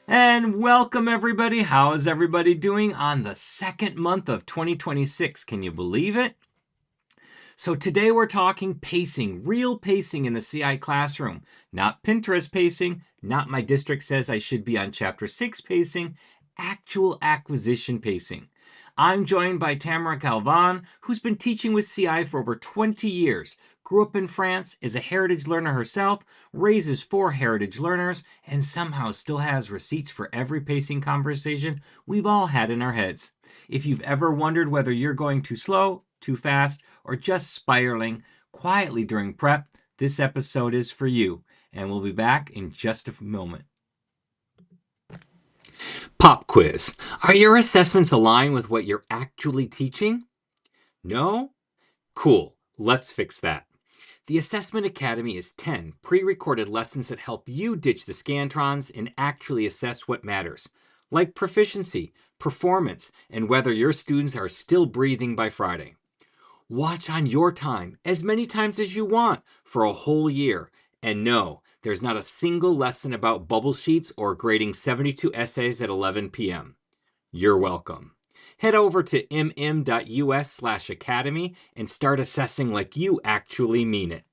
And welcome everybody. How is everybody doing on the second month of 2026? Can you believe it? So today we're talking pacing, real pacing in the CI classroom. Not Pinterest pacing, not my district says I should be on chapter 6 pacing, actual acquisition pacing. I'm joined by Tamara Galvan, who's been teaching with CI for over 20 years, grew up in France, is a heritage learner herself, raises 4 heritage learners, and somehow still has receipts for every pacing conversation we've all had in our heads. If you've ever wondered whether you're going too slow, too fast, or just spiraling quietly during prep, this episode is for you. And we'll be back in just a moment. Pop quiz. Are your assessments aligned with what you're actually teaching? No? Cool. Let's fix that. The Assessment Academy is 10 pre-recorded lessons that help you ditch the Scantrons and actually assess what matters, like proficiency, performance, and whether your students are still breathing by Friday. Watch on your time, as many times as you want, for a whole year. And no, there's not a single lesson about bubble sheets or grading 72 essays at 11 p.m. You're welcome. Head over to mm.us/academy and start assessing like you actually mean it.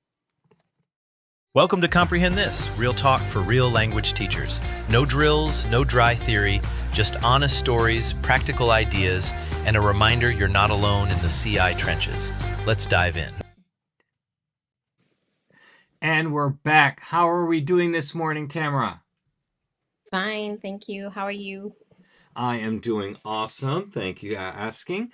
Welcome to Comprehend This, real talk for real language teachers. No drills, no dry theory, just honest stories, practical ideas, and a reminder you're not alone in the CI trenches. Let's dive in. And we're back. How are we doing this morning, Tamara? Fine, thank you. How are you? I am doing awesome. Thank you for asking.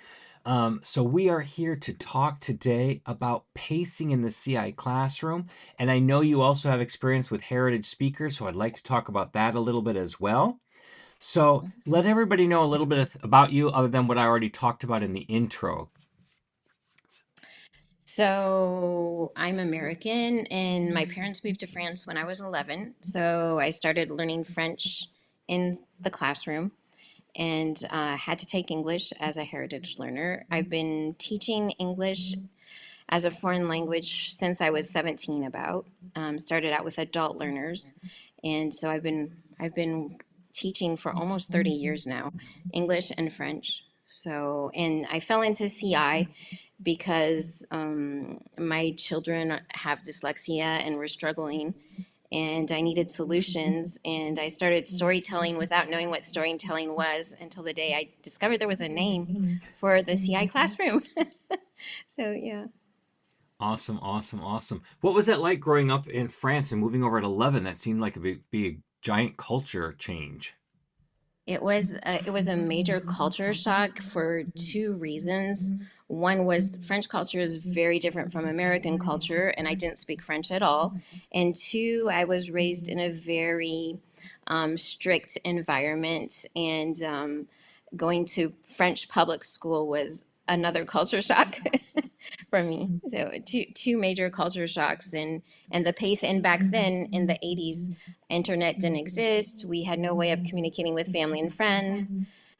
So we are here to talk today about pacing in the CI classroom. And I know you also have experience with heritage speakers, so I'd like to talk about that a little bit as well. So let everybody know a little bit about you other than what I already talked about in the intro. So, I'm American and my parents moved to France when I was 11. So, I started learning French in the classroom and had to take English as a heritage learner. I've been teaching English as a foreign language since I was 17 about. Started out with adult learners. And so I've been teaching for almost 30 years now, English and French. So, and I fell into CI because my children have dyslexia and were struggling, and I needed solutions. And I started storytelling without knowing what storytelling was until the day I discovered there was a name for the CI classroom. So, yeah. Awesome, awesome, awesome. What was that like growing up in France and moving over at 11? That seemed like a giant culture change. It was a major culture shock for two reasons. One was French culture is very different from American culture, and I didn't speak French at all. And two, I was raised in a very strict environment, and going to French public school was another culture shock for me. So two major culture shocks, and the pace. And back then in the 80s, internet didn't exist. We had no way of communicating with family and friends.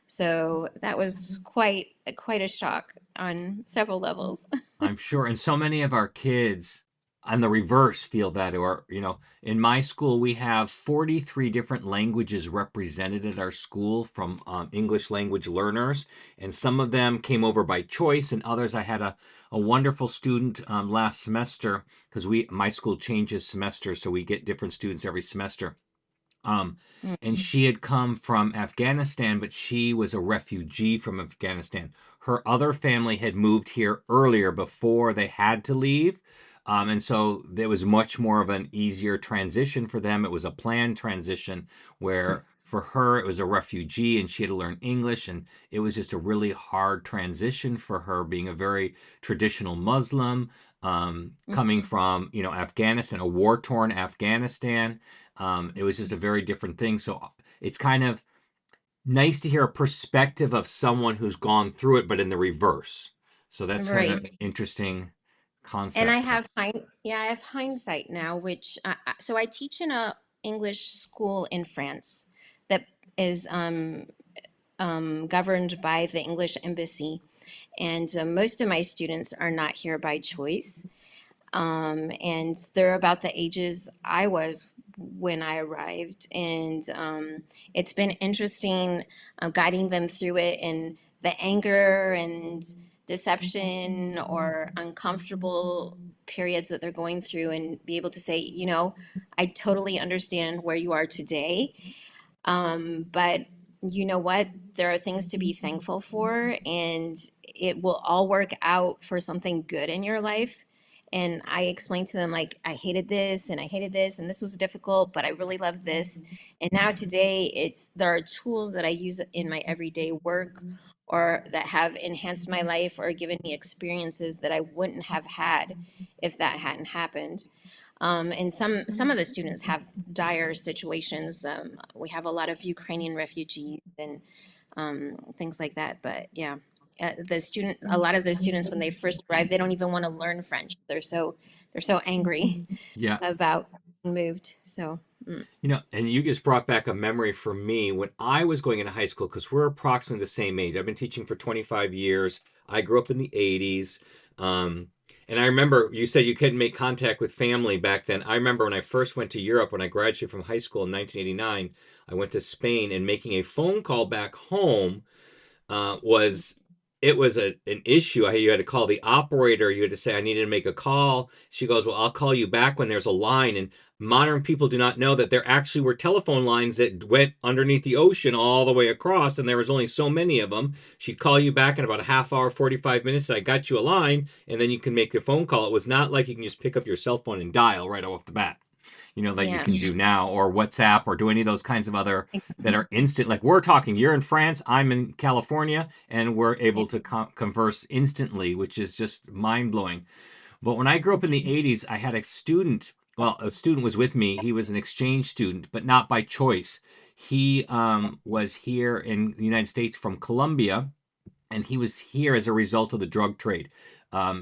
So that was quite a shock on several levels. I'm sure. And so many of our kids on the reverse feel that, or, in my school, we have 43 different languages represented at our school from English language learners. And some of them came over by choice, and others I had a wonderful student last semester because my school changes semesters, so we get different students every semester. And she had come from Afghanistan, but she was a refugee from Afghanistan. Her other family had moved here earlier before they had to leave. And so there was much more of an easier transition for them. It was a planned transition where for her, it was a refugee and she had to learn English. And it was just a really hard transition for her, being a very traditional Muslim, coming from, Afghanistan, a war-torn Afghanistan. It was just a very different thing. So it's kind of nice to hear a perspective of someone who's gone through it, but in the reverse. So that's kind of Right. an interesting And concept. I have hindsight now, which so I teach in a English school in France that is governed by the English embassy, and most of my students are not here by choice. And they're about the ages I was when I arrived, and it's been interesting guiding them through it, and the anger and deception or uncomfortable periods that they're going through, and be able to say, I totally understand where you are today, but you know what? There are things to be thankful for, and it will all work out for something good in your life. And I explained to them, like, I hated this and I hated this, and this was difficult, but I really love this. And now today, there are tools that I use in my everyday work or that have enhanced my life or given me experiences that I wouldn't have had if that hadn't happened. And some of the students have dire situations. We have a lot of Ukrainian refugees and things like that. But yeah, a lot of the students when they first arrive, they don't even want to learn French. They're so angry Yeah. about being moved. So And you just brought back a memory for me when I was going into high school, because we're approximately the same age. I've been teaching for 25 years. I grew up in the 80s. Um, and I remember you said you couldn't make contact with family back then. I remember when I first went to Europe, when I graduated from high school in 1989, I went to Spain, and making a phone call back home was it was an issue. You had to call the operator. You had to say, I needed to make a call. She goes, well, I'll call you back when there's a line. And modern people do not know that there actually were telephone lines that went underneath the ocean all the way across, and there was only so many of them. She'd call you back in about a half hour, 45 minutes. I got you a line, and then you can make the phone call. It was not like you can just pick up your cell phone and dial right off the bat, that you yeah, can do now, or WhatsApp, or do any of those kinds of other that are instant. Like we're talking, you're in France, I'm in California, and we're able to converse instantly, which is just mind blowing. But when I grew up in the 80s, I had a student. Well, a student was with me. He was an exchange student, but not by choice. He was here in the United States from Colombia, and he was here as a result of the drug trade.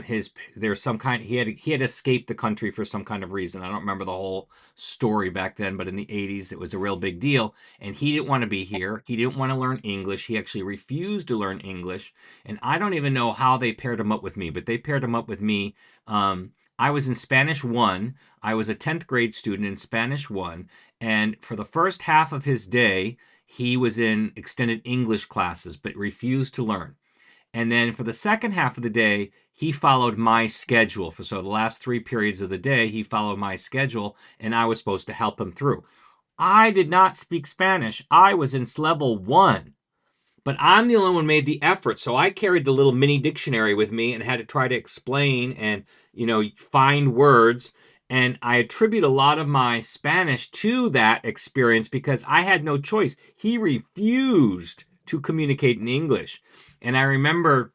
His there's some kind he had escaped the country for some kind of reason. I don't remember the whole story back then, but in the 80s it was a real big deal. And he didn't want to be here. He didn't want to learn English. He actually refused to learn English. And I don't even know how they paired him up with me, but they paired him up with me. I was in Spanish 1. I was a 10th grade student in Spanish 1, and for the first half of his day, he was in extended English classes but refused to learn. And then for the second half of the day, he followed my schedule. So the last 3 periods of the day, he followed my schedule, and I was supposed to help him through. I did not speak Spanish. I was in level 1, but I'm the only one who made the effort. So I carried the little mini dictionary with me and had to try to explain and, find words. And I attribute a lot of my Spanish to that experience because I had no choice. He refused to communicate in English. And I remember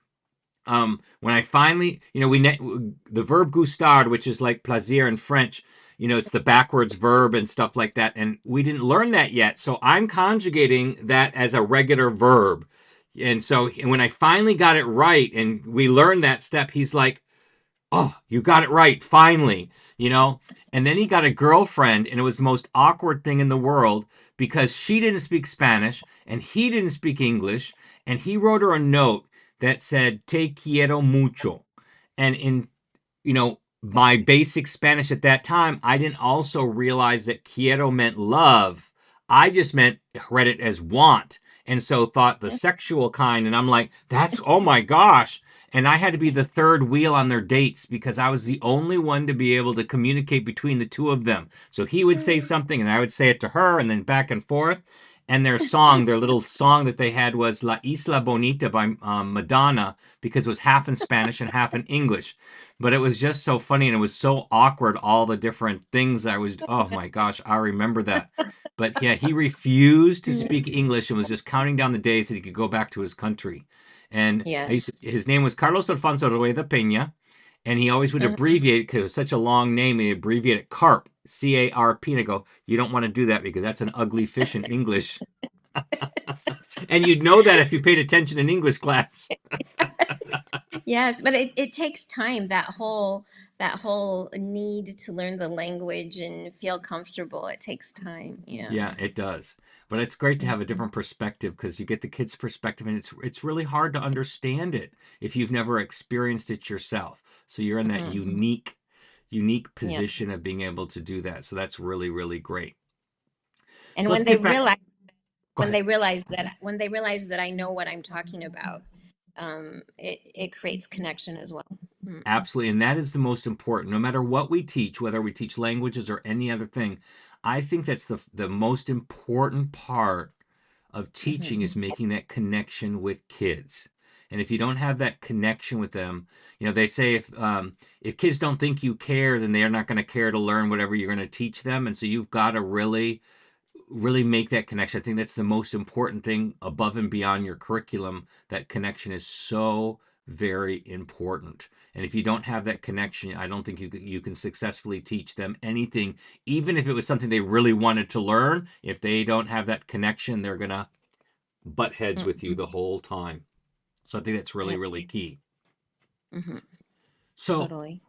when I finally, the verb gustar, which is like plaisir in French, it's the backwards verb and stuff like that. And we didn't learn that yet. So I'm conjugating that as a regular verb. And so when I finally got it right and we learned that step, he's like, oh, you got it right, finally. And then he got a girlfriend, and it was the most awkward thing in the world because she didn't speak Spanish and he didn't speak English. And he wrote her a note that said, Te quiero mucho. And in, my basic Spanish at that time, I didn't also realize that quiero meant love. I just read it as want. And so thought the sexual kind. And I'm like, oh my gosh. And I had to be the third wheel on their dates because I was the only one to be able to communicate between the two of them. So he would say something and I would say it to her and then back and forth. And their little song that they had was La Isla Bonita by Madonna, because it was half in Spanish and half in English. But it was just so funny, and it was so awkward, all the different things oh my gosh, I remember that. But yeah, he refused to speak English and was just counting down the days that he could go back to his country. And yes. his name was Carlos Alfonso Rueda Peña, and he always would abbreviate it because it was such a long name. And he abbreviated CARP, C-A-R-P. And I go, you don't want to do that because that's an ugly fish in English. And you'd know that if you paid attention in English class. Yes, but it takes time. That whole need to learn the language and feel comfortable. It takes time. Yeah. Yeah, it does. But it's great to have a different perspective because you get the kid's perspective, and it's really hard to understand it if you've never experienced it yourself. So you're in that Mhm. unique unique Yeah. position of being able to do that. So that's really, really great. And So let's get back. Go ahead. when they realize that I know what I'm talking about, it creates connection as well. Mm. Absolutely. And that is the most important. No matter what we teach, whether we teach languages or any other thing, I think that's the most important part of Hmm. teaching is making that connection with kids. And if you don't have that connection with them, they say if kids don't think you care, then they're not going to care to learn whatever you're going to teach them. And so you've got to really make that connection. I think that's the most important thing above and beyond your curriculum. That connection is so very important. And if you don't have that connection, I don't think you can successfully teach them anything, even if it was something they really wanted to learn. If they don't have that connection, they're gonna butt heads with you the whole time. So I think that's really, really key. Hmm. So Totally.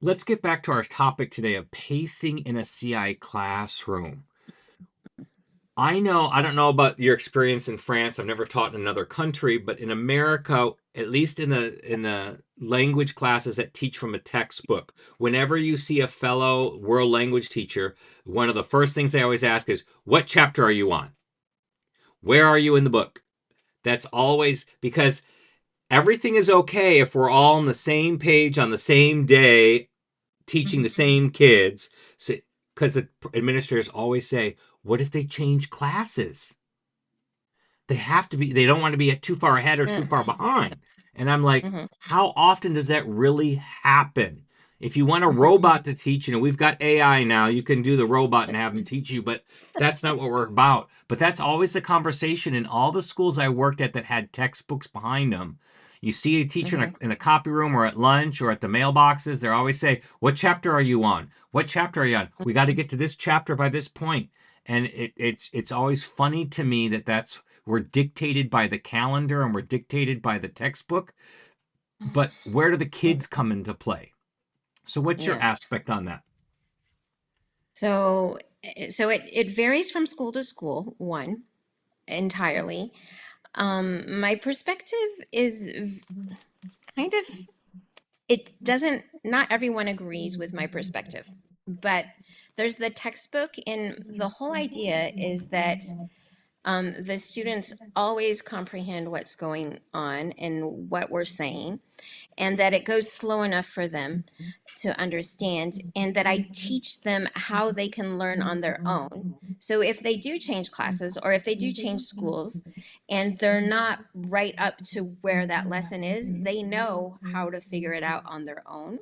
let's get back to our topic today of pacing in a CI classroom. I don't know about your experience in France. I've never taught in another country, but in America, at least in the language classes that teach from a textbook, whenever you see a fellow world language teacher, one of the first things they always ask is, "What chapter are you on? Where are you in the book?" That's always because everything is okay if we're all on the same page on the same day teaching the same kids. So, because the administrators always say, "What if they change classes?" They don't want to be too far ahead or too far Hmm. behind. And I'm like, Hmm. how often does that really happen? If you want a Hmm. robot to teach, we've got AI now, you can do the robot and have them teach you, but that's not what we're about. But that's always the conversation in all the schools I worked at that had textbooks behind them. You see a teacher Hmm. in a copy room or at lunch or at the mailboxes, they always say, "What chapter are you on? What chapter are you on? We got to get to this chapter by this point." And it's always funny to me that we're dictated by the calendar and we're dictated by the textbook, but where do the kids come into play? So what's your Yeah. aspect on that? So, it varies from school to school, one, entirely. My perspective is kind of, it doesn't, not everyone agrees with my perspective, but there's the textbook, and the whole idea is that the students always comprehend what's going on and what we're saying, and that it goes slow enough for them to understand, and that I teach them how they can learn on their own. So if they do change classes or if they do change schools and they're not right up to where that lesson is, they know how to figure it out on their own.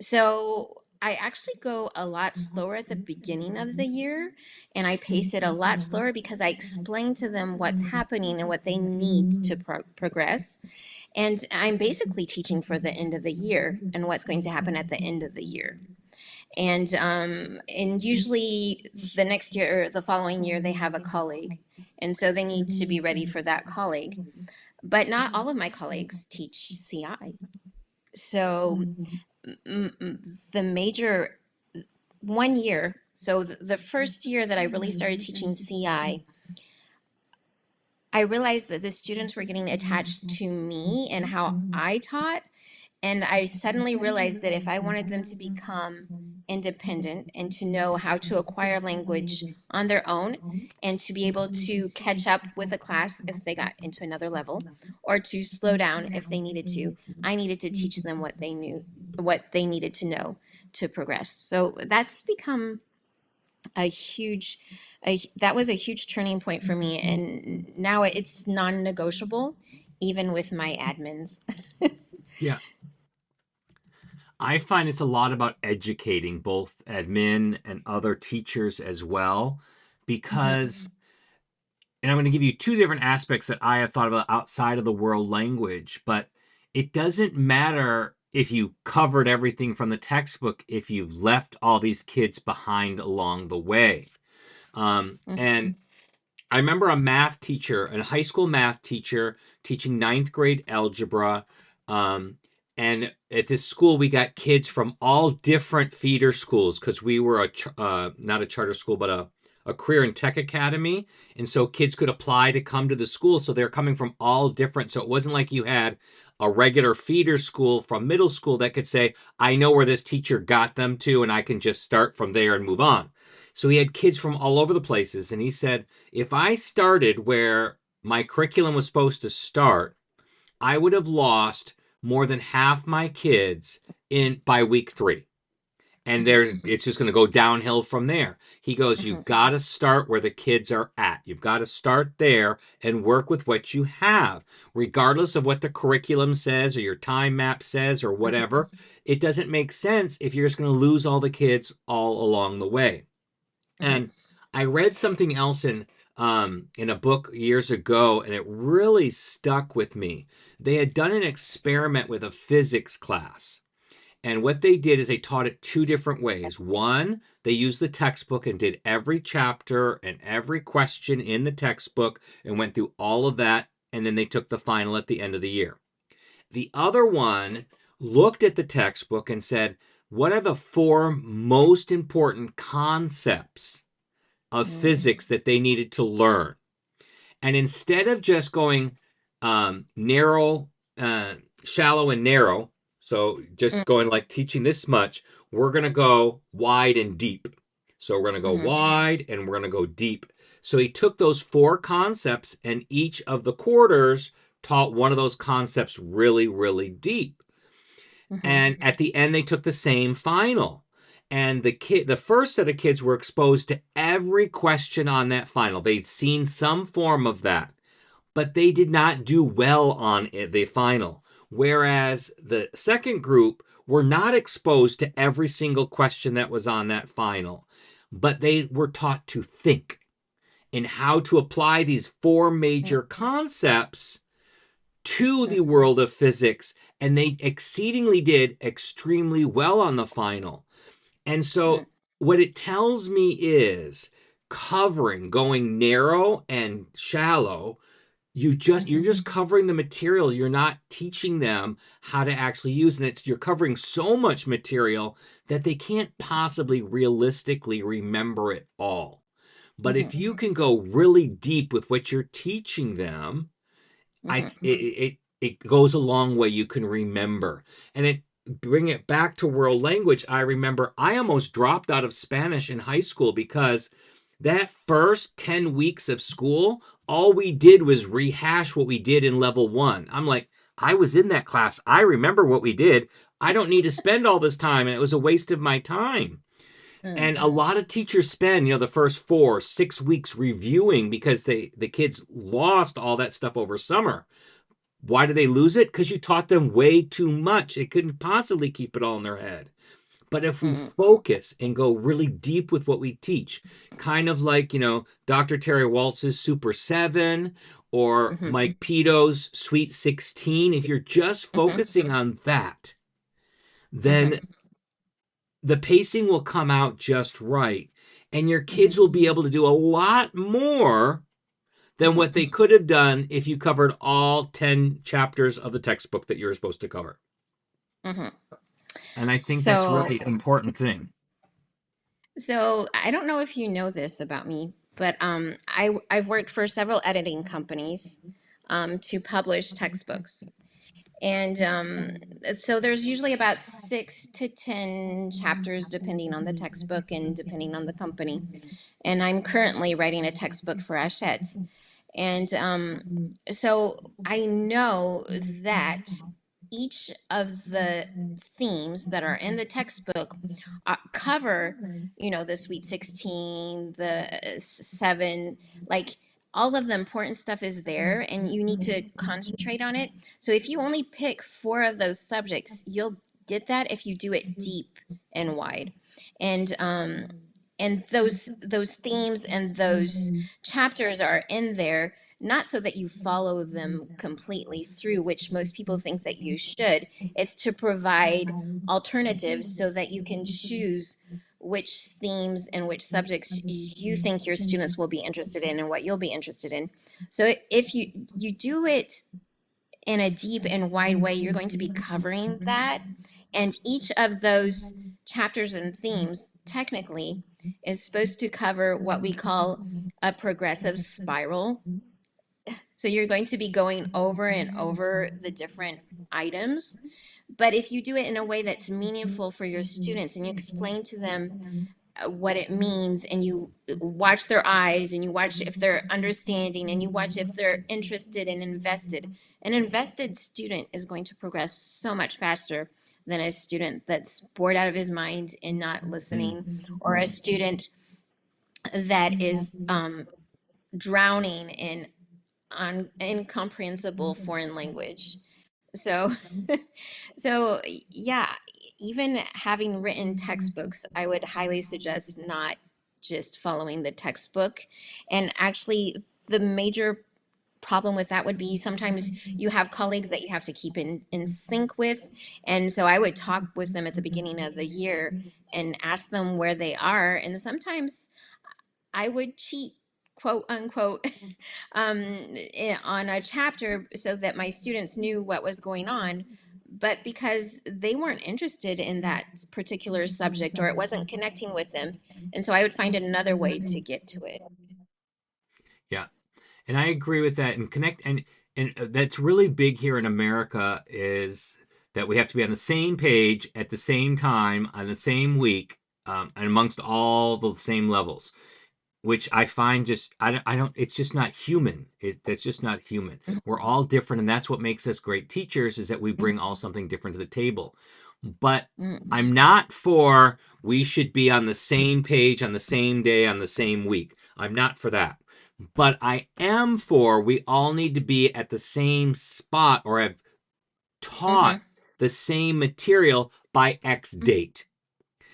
So I actually go a lot slower at the beginning of the year, and I pace it a lot slower because I explain to them what's happening and what they need to progress. And I'm basically teaching for the end of the year and what's going to happen at the end of the year. And usually the next year or the following year, they have a colleague. And so they need to be ready for that colleague. But not all of my colleagues teach CI. So the major one year, so the first year that I really started teaching CI, I realized that the students were getting attached to me and how I taught. And I suddenly realized that if I wanted them to become independent and to know how to acquire language on their own and to be able to catch up with a class if they got into another level or to slow down if they needed to, I needed to teach them what they needed to know to progress. So that's become a huge that was a huge turning point for me, and now it's non-negotiable even with my admins. Yeah, I find it's a lot about educating both admin and other teachers as well, Mhm. because, and I'm going to give you two different aspects that I have thought about outside of the world language, but it doesn't matter if you covered everything from the textbook if you've left all these kids behind along the way. And I remember a math teacher, a high school math teacher, teaching ninth grade algebra. Um, and at this school, we got kids from all different feeder schools because we were not a charter school, but a career and tech academy. And so kids could apply to come to the school. So they're coming from all different. So it wasn't like you had a regular feeder school from middle school that could say, I know where this teacher got them to, and I can just start from there and move on. So he had kids from all over the places. And he said, if I started where my curriculum was supposed to start, I would have lost more than half my kids in by week 3, and there it's just going to go downhill from there. He goes, you've got to start where the kids are at. You've got to start there and work with what you have, regardless of what the curriculum says or your time map says or whatever. It doesn't make sense if you're just going to lose all the kids all along the way. And I read something else in a book years ago, and it really stuck with me. They had done an experiment with a physics class, and what they did is they taught it 2 different ways. One, they used the textbook and did every chapter and every question in the textbook and went through all of that, and then they took the final at the end of the year. The other one looked at the textbook and said, what are the 4 most important concepts of physics that they needed to learn? And instead of just going narrow, shallow and narrow, so just going like teaching this much, we're going to go wide and deep. So we're going to go wide and we're going to go deep. So he took those 4 concepts, and each of the quarters taught one of those concepts really, really deep. And at the end, they took the same final. And the first set of kids were exposed to every question on that final. They'd seen some form of that, but they did not do well on the final. Whereas the second group were not exposed to every single question that was on that final, but they were taught to think and how to apply these 4 major concepts to the world of physics, and they exceedingly did extremely well on the final. And so what it tells me is going narrow and shallow, you're just covering the material. You're not teaching them how to actually use it. And you're covering so much material that they can't possibly realistically remember it all. But if you can go really deep with what you're teaching them, it goes a long way. You can remember. And bring it back to world language. I remember I almost dropped out of Spanish in high school because that first 10 weeks of school, all we did was rehash what we did in level 1. I'm like, I was in that class. I remember what we did. I don't need to spend all this time. And it was a waste of my time. And a lot of teachers spend, the first 4-6 weeks reviewing because the kids lost all that stuff over summer. Why did they lose it? Because you taught them way too much. They couldn't possibly keep it all in their head. But if we focus and go really deep with what we teach, kind of like, Dr. Terry Waltz's Super 7 or Mike Peto's Sweet 16, if you're just focusing on that, then the pacing will come out just right. And your kids will be able to do a lot more than what they could have done if you covered all 10 chapters of the textbook that you're supposed to cover. And I think that's really an important thing. So I don't know if you know this about me, but I've worked for several editing companies to publish textbooks. And so there's usually about 6 to 10 chapters depending on the textbook and depending on the company. And I'm currently writing a textbook for Hachette. And so I know that each of the themes that are in the textbook cover, the Sweet 16, the 7, like all of the important stuff is there, and you need to concentrate on it. So if you only pick 4 of those subjects, you'll get that if you do it deep and wide. And those themes and those chapters are in there not so that you follow them completely through, which most people think that you should. It's to provide alternatives so that you can choose which themes and which subjects you think your students will be interested in and what you'll be interested in. So if you do it in a deep and wide way, you're going to be covering that. And each of those chapters and themes technically is supposed to cover what we call a progressive spiral. So you're going to be going over and over the different items. But if you do it in a way that's meaningful for your students and you explain to them what it means, and you watch their eyes, and you watch if they're understanding, and you watch if they're interested and invested, an invested student is going to progress so much faster than a student that's bored out of his mind and not listening, or a student that is drowning in incomprehensible foreign language. So, so yeah, even having written textbooks, I would highly suggest not just following the textbook. And actually, the major problem with that would be sometimes you have colleagues that you have to keep in sync with. And so I would talk with them at the beginning of the year and ask them where they are. And sometimes I would cheat, quote unquote, on a chapter so that my students knew what was going on. But because they weren't interested in that particular subject, or it wasn't connecting with them. And so I would find another way to get to it. Yeah. And I agree with that. And connect and that's really big here in America is that we have to be on the same page at the same time on the same week, and amongst all the same levels, which I find just I don't it's just not human. That's just not human. We're all different, and that's what makes us great teachers is that we bring all something different to the table. But I'm not for we should be on the same page on the same day on the same week. I'm not for that. But I am for we all need to be at the same spot or have taught Mm-hmm. the same material by X date.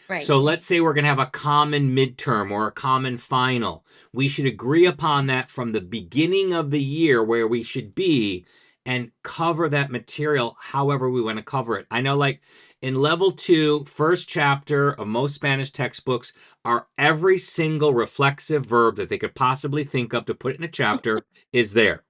Right. So let's say we're going to have a common midterm or a common final. We should agree upon that from the beginning of the year where we should be and cover that material however we want to cover it. I know, like in level 2, first chapter of most Spanish textbooks are every single reflexive verb that they could possibly think of to put in a chapter is there.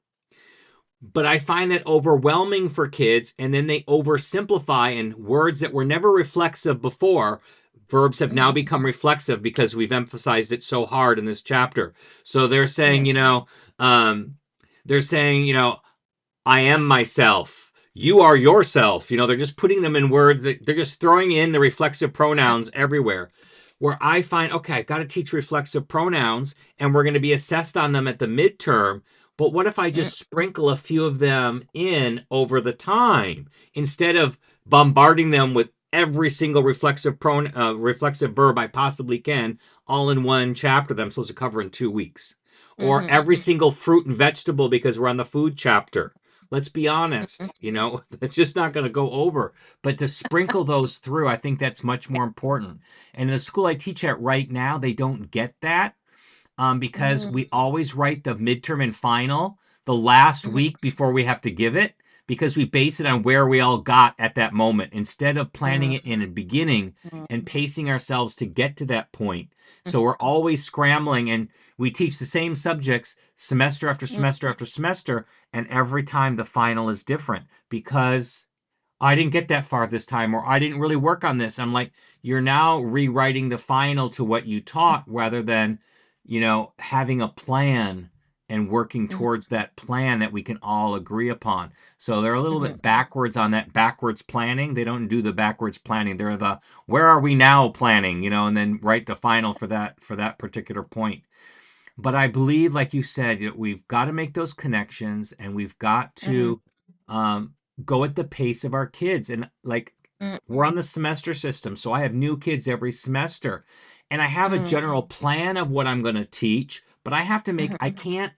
But I find that overwhelming for kids, and then they oversimplify, and words that were never reflexive before, verbs have now Mm-hmm. become reflexive because we've emphasized it so hard in this chapter. So Right. they're saying, I am myself. You are yourself. They're just putting them in words that they're just throwing in the reflexive pronouns everywhere. Where I find, okay, I've got to teach reflexive pronouns and we're going to be assessed on them at the midterm. But what if I just sprinkle a few of them in over the time instead of bombarding them with every single reflexive verb I possibly can all in one chapter that I'm supposed to cover in 2 weeks? Or Mm-hmm. every single fruit and vegetable because we're on the food chapter. Let's be honest, it's just not going to go over. But to sprinkle those through, I think that's much more important. And in the school I teach at right now, they don't get that because Mm-hmm. we always write the midterm and final the last week before we have to give it because we base it on where we all got at that moment instead of planning it in the beginning and pacing ourselves to get to that point. So we're always scrambling and we teach the same subjects semester after semester after semester, and every time the final is different because I didn't get that far this time, or I didn't really work on this. I'm like, you're now rewriting the final to what you taught rather than, having a plan and working towards that plan that we can all agree upon. So they're a little Mm-hmm. bit backwards on that backwards planning. They don't do the backwards planning. They're the where are we now planning, and then write the final for that particular point. But I believe, like you said, we've got to make those connections and we've got Mm-hmm. to um, go at the pace of our kids. And like we're on the semester system, so I have new kids every semester. And I have a Mm-hmm. general plan of what I'm going to teach, but I have to I Mm-hmm. can't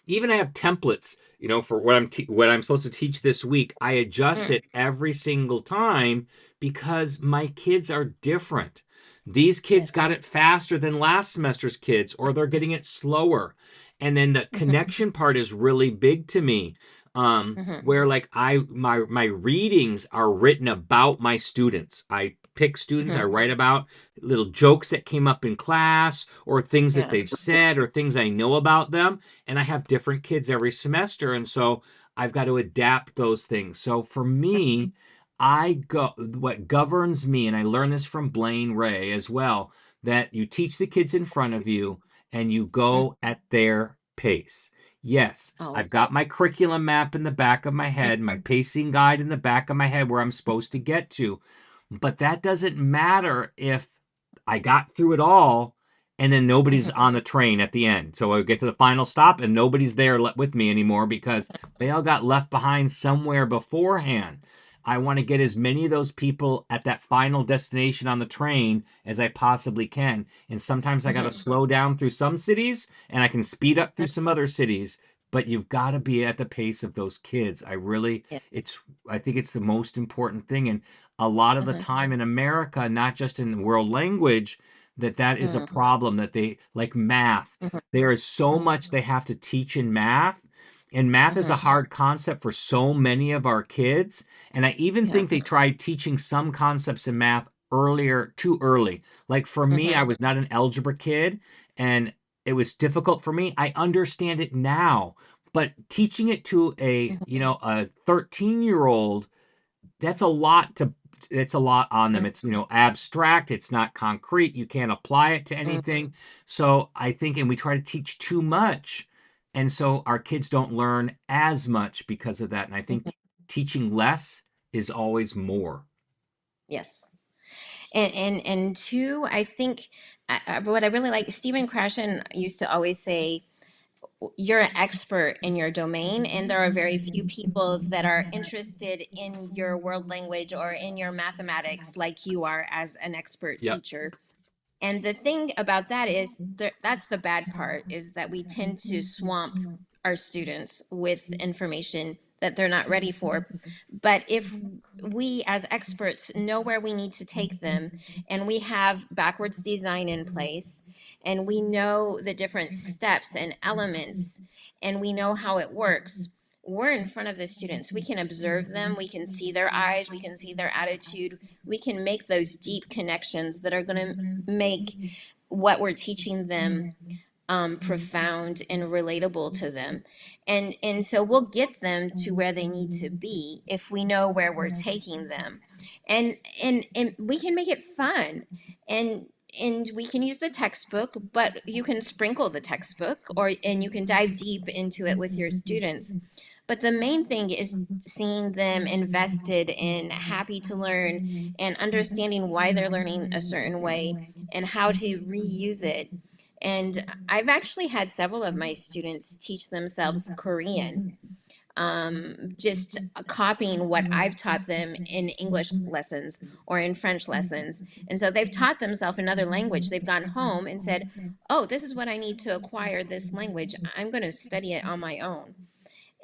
even I have templates, for what I'm supposed to teach this week. I adjust it every single time because my kids are different. These kids Yes. got it faster than last semester's kids, or they're getting it slower. And then the Mm-hmm. connection part is really big to me. Mm-hmm. Where like my readings are written about my students. I pick students, I Mm-hmm. write about little jokes that came up in class or things that Yeah. they've said or things I know about them. And I have different kids every semester. And so I've got to adapt those things. So for me, what governs me, and I learned this from Blaine Ray as well, that you teach the kids in front of you and you Mm-hmm. go at their pace. Yes, Oh. I've got my curriculum map in the back of my head, my pacing guide in the back of my head where I'm supposed to get to. But that doesn't matter if I got through it all and then nobody's Mhm. on the train at the end. So I get to the final stop and nobody's there with me anymore because they all got left behind somewhere beforehand. I want to get as many of those people at that final destination on the train as I possibly can. And sometimes I got to Mhm. slow down through some cities and I can speed up through some other cities, but you've got to be at the pace of those kids. Yeah. It's, I think it's the most important thing. And a lot of the Mhm. time in America, not just in world language, that is a Mhm. problem that they like math. Mhm. There is so Mhm. much they have to teach in math, and math is a Mhm. hard concept for so many of our kids. And I even Yeah. think they tried teaching some concepts in math earlier, too early. Like for me, I Mhm. was not an algebra kid, and it was difficult for me. I understand it now, but teaching it to Mhm. a 13-year-old, that's a lot to it's a lot on them. Mhm. It's, abstract, it's not concrete, you can't apply it to Mhm. anything. So I think, and we try to teach too much. And so our kids don't learn as much because of that. And I Mhm. think teaching less is always more. Yes. And two, I think what I really like, Stephen Krashen used to always say, you're an expert in your domain, and there are very few people that are interested in your world language or in your mathematics like you are as an expert Yep. teacher. And the thing about that is that's the bad part, is that we tend to swamp our students with information that they're not ready for. But if we as experts know where we need to take them, and we have backwards design in place, and we know the different steps and elements, and we know how it works, we're in front of the students. We can observe them, we can see their eyes, we can see their attitude, we can make those deep connections that are going to make what we're teaching them profound and relatable to them. And so we'll get them to where they need to be if we know where we're taking them. And we can make it fun. And we can use the textbook, but you can sprinkle the textbook, and you can dive deep into it with your students. But the main thing is seeing them invested and happy to learn, and understanding why they're learning a certain way and how to reuse it. And I've actually had several of my students teach themselves Korean, just copying what I've taught them in English lessons or in French lessons. And so they've taught themselves another language. They've gone home and said, oh, this is what I need to acquire this language. I'm going to study it on my own.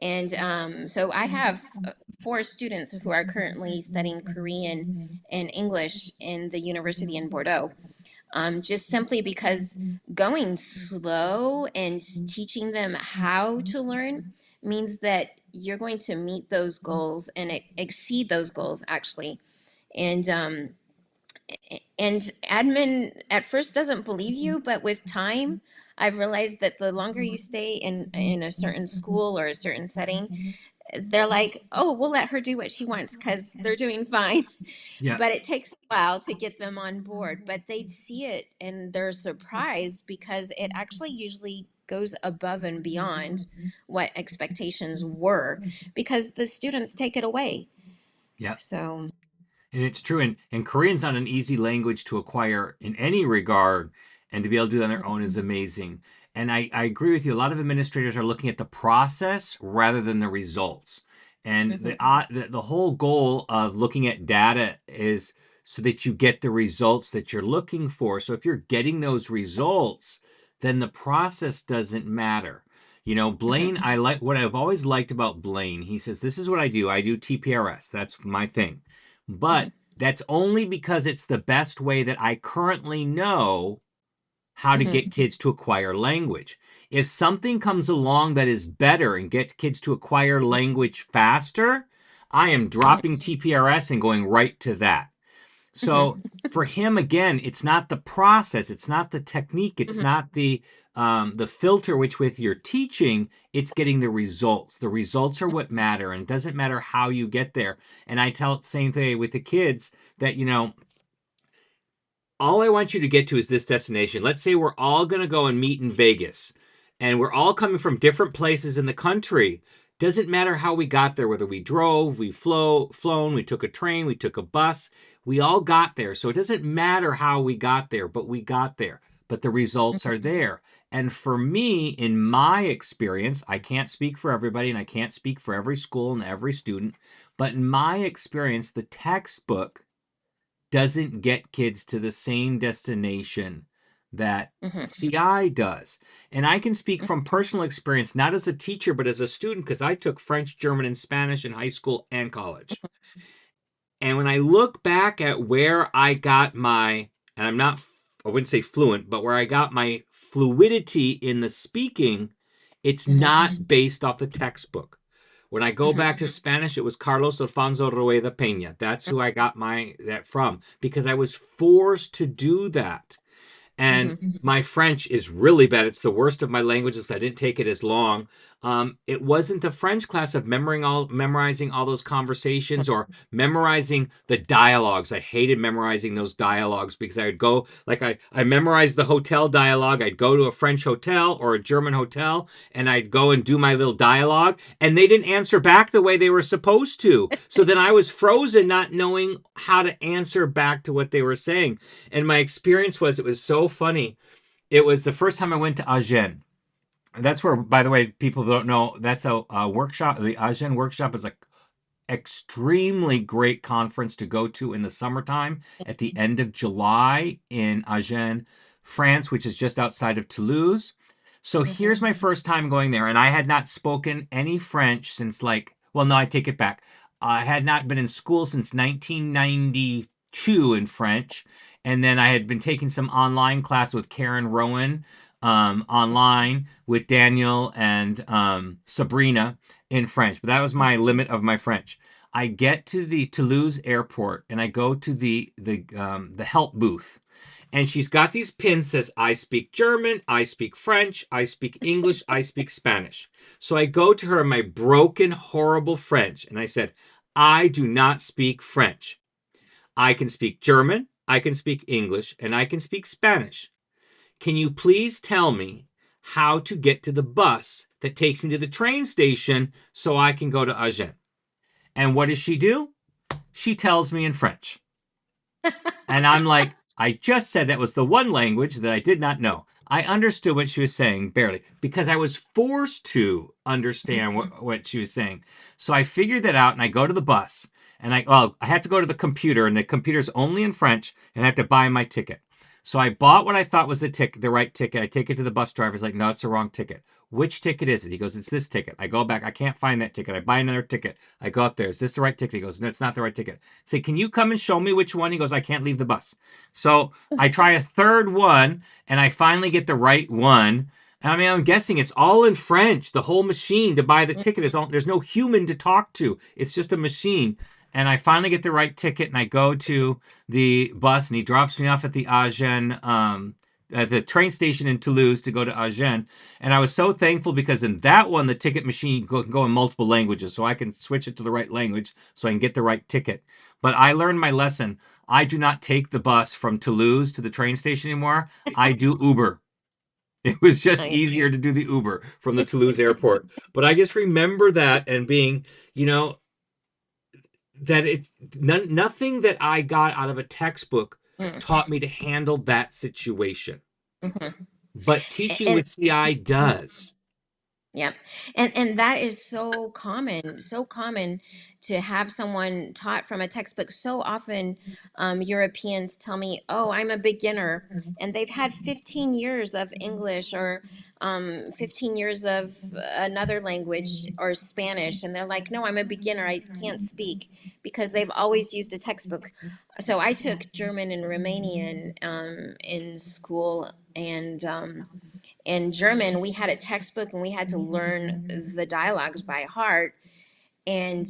And so I have four students who are currently studying Korean and English in the university in Bordeaux, just simply because going slow and teaching them how to learn means that you're going to meet those goals and exceed those goals, actually. And um, and admin at first doesn't believe you, but with time, I've realized that the longer you stay in a certain school or a certain setting, they're like, oh, we'll let her do what she wants because they're doing fine. Yeah. But it takes a while to get them on board, but they see it and they're surprised because it actually usually goes above and beyond what expectations were, because the students take it away. Yeah. So And it's true. And Korean's not an easy language to acquire in any regard. And to be able to do it on their own is amazing. And I agree with you. A lot of administrators are looking at the process rather than the results. And mhm, the whole goal of looking at data is so that you get the results that you're looking for. So if you're getting those results, then the process doesn't matter. mhm, Blaine, I like what I've always liked about Blaine. He says, this is what I do. I do TPRS. That's my thing. mhm, But that's only because it's the best way that I currently know how to mhm, get kids to acquire language. If something comes along that is better and gets kids to acquire language faster, I am mhm, dropping TPRS and going right to that. mhm, So for him, again, it's not the process, it's not the technique, it's mhm, not the filter which with your teaching, it's getting the results. The results are what matter, and it doesn't matter how you get there. And I tell it the same thing with the kids that all I want you to get to is this destination. Let's say we're all going to go and meet in Vegas. and we're all coming from different places in the country. Doesn't matter how we got there, whether we drove, flown, we took a train, we took a bus, we all got there. So it doesn't matter how we got there, but we got there. But the results are there. And for me, in my experience, I can't speak for everybody and I can't speak for every school and every student, but in my experience, the textbook doesn't get kids to the same destination that Mm-hmm. CI does. And I can speak from personal experience, not as a teacher, but as a student, because I took French, German, and Spanish in high school and college. And when I look back at where I got my, and I'm not, I wouldn't say fluent, but where I got my fluidity in the speaking, it's Mm-hmm. not based off the textbook. When I go Mm-hmm. back to Spanish, it was Carlos Alfonso Rueda Peña. That's who I got my that from because I was forced to do that. And Mm-hmm. my French is really bad. It's the worst of my languages. I didn't take it as long. It wasn't the French class of memorizing all those conversations or memorizing the dialogues. I hated memorizing those dialogues because I would go, like I memorized the hotel dialogue. I'd go to a French hotel or a German hotel and I'd go and do my little dialogue and they didn't answer back the way they were supposed to. So then I was frozen not knowing how to answer back to what they were saying. And my experience was it was so funny. It was the first time I went to Agen. That's where, by the way, people don't know, that's a workshop. The Agen workshop is a extremely great conference to go to in the summertime at the end of July in Agen, France, which is just outside of Toulouse. So here's my first time going there, and I had not spoken any French since like, well, no, I take it back. I had not been in school since 1992 in French, and then I had been taking some online class with Karen Rowan online with Daniel and Sabrina in French, but that was my limit of my French. I get to the Toulouse airport and I go to the help booth, and she's got these pins says I speak German, I speak French, I speak English, I speak Spanish. So I go to her in my broken, horrible French, and I said, I do not speak French. I can speak German, I can speak English, and I can speak Spanish. Can you please tell me how to get to the bus that takes me to the train station so I can go to Agen? And what does she do? She tells me in French. And I'm like, I just said that was the one language that I did not know. I understood what she was saying barely because I was forced to understand what she was saying. So I figured that out and I go to the bus and I had to go to the computer and the computer's only in French and I have to buy my ticket. So I bought what I thought was the right ticket. I take it to the bus driver. He's like, no, it's the wrong ticket. Which ticket is it? He goes, it's this ticket. I go back. I can't find that ticket. I buy another ticket. I go up there. Is this the right ticket? He goes, no, it's not the right ticket. I say, can you come and show me which one? He goes, I can't leave the bus. So I try a third one and I finally get the right one. And I mean, I'm guessing it's all in French. The whole machine to buy the ticket is all, there's no human to talk to. It's just a machine. And I finally get the right ticket and I go to the bus and he drops me off at the Agen, at the train station in Toulouse to go to Agen. And I was so thankful because in that one, the ticket machine can go in multiple languages. So I can switch it to the right language so I can get the right ticket. But I learned my lesson. I do not take the bus from Toulouse to the train station anymore. I do Uber. It was just Nice. easier to do the Uber from the Toulouse airport. But I just remember that and being, that it's nothing that I got out of a textbook Mm-hmm. taught me to handle that situation. Mm-hmm. But teaching And with CI does. yeah, and that is so common to have someone taught from a textbook. So often, Europeans tell me, "Oh, I'm a beginner," and they've had 15 years of English or 15 years of another language or Spanish, and they're like, "No, I'm a beginner. I can't speak," because they've always used a textbook. So I took German and Romanian in school, and in German, we had a textbook and we had to learn the dialogues by heart. And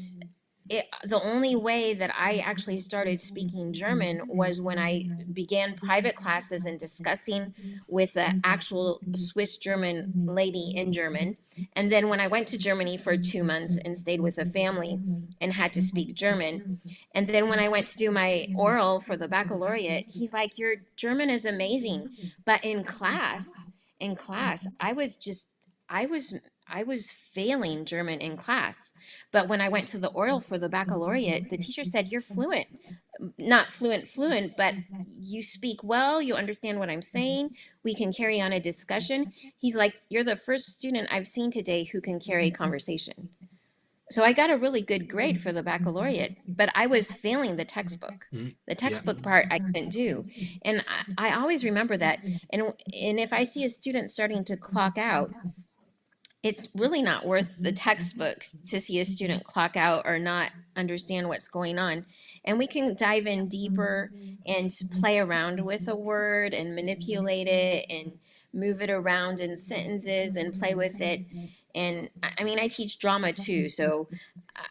the only way that I actually started speaking German was when I began private classes and discussing with the actual Swiss German lady in German. And then when I went to Germany for 2 months and stayed with a family and had to speak German. And then when I went to do my oral for the baccalaureate, he's like, "Your German is amazing." But in class, I was just I was I was failing German in class. But when I went to the oral for the baccalaureate, the teacher said, "You're fluent. Not fluent, but you speak well, you understand what I'm saying. We can carry on a discussion." He's like, "You're the first student I've seen today who can carry conversation." So I got a really good grade for the baccalaureate, but I was failing the textbook. Mm, The yeah. textbook part I couldn't do. And I always remember that. And if I see a student starting to clock out, it's really not worth the textbook to see a student clock out or not understand what's going on. And we can dive in deeper and play around with a word and manipulate it and move it around in sentences and play with it. And I mean, I teach drama too, so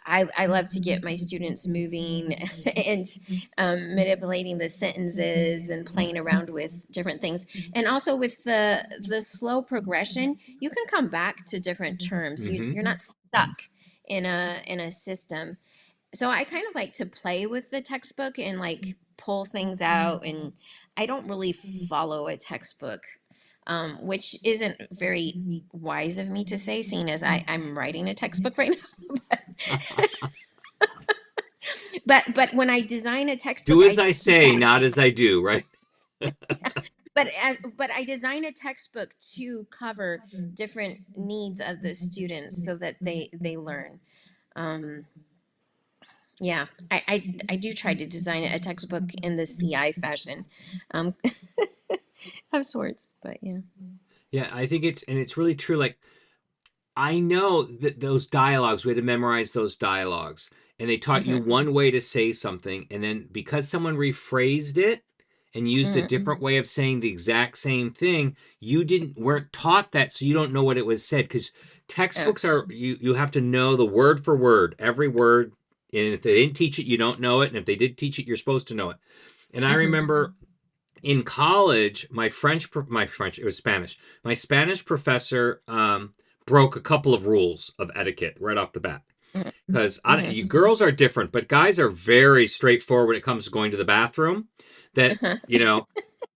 I love to get my students moving and manipulating the sentences and playing around with different things. And also with the slow progression, you can come back to different terms. Hmm. You're not stuck in a system. So I kind of like to play with the textbook and like pull things out, and I don't really follow a textbook, which isn't very wise of me to say, seeing as I'm writing a textbook right now. But when I design a Do textbook, as I say, not as I do, right? but I design a textbook to cover different needs of the students so that they learn. Um, yeah, I do try to design a textbook in the CI fashion, um, of sorts. But yeah. Yeah, I think it's really true. Like, I know that those dialogues, we had to memorize those dialogues, and they taught you Hmm. one way to say something, and then because someone rephrased it and used a Hmm. different way of saying the exact same thing, you didn't weren't taught that, so you don't know what it was said. Because Oh. textbooks are you have to know the word for word, every word, and if they didn't teach it, you don't know it, and if they did teach it, you're supposed to know it. And I Hmm. remember in college, it was Spanish. My Spanish professor broke a couple of rules of etiquette right off the bat. Hmm. Because Hmm. you girls are different, but guys are very straightforward when it comes to going to the bathroom. That Uh-huh. you know,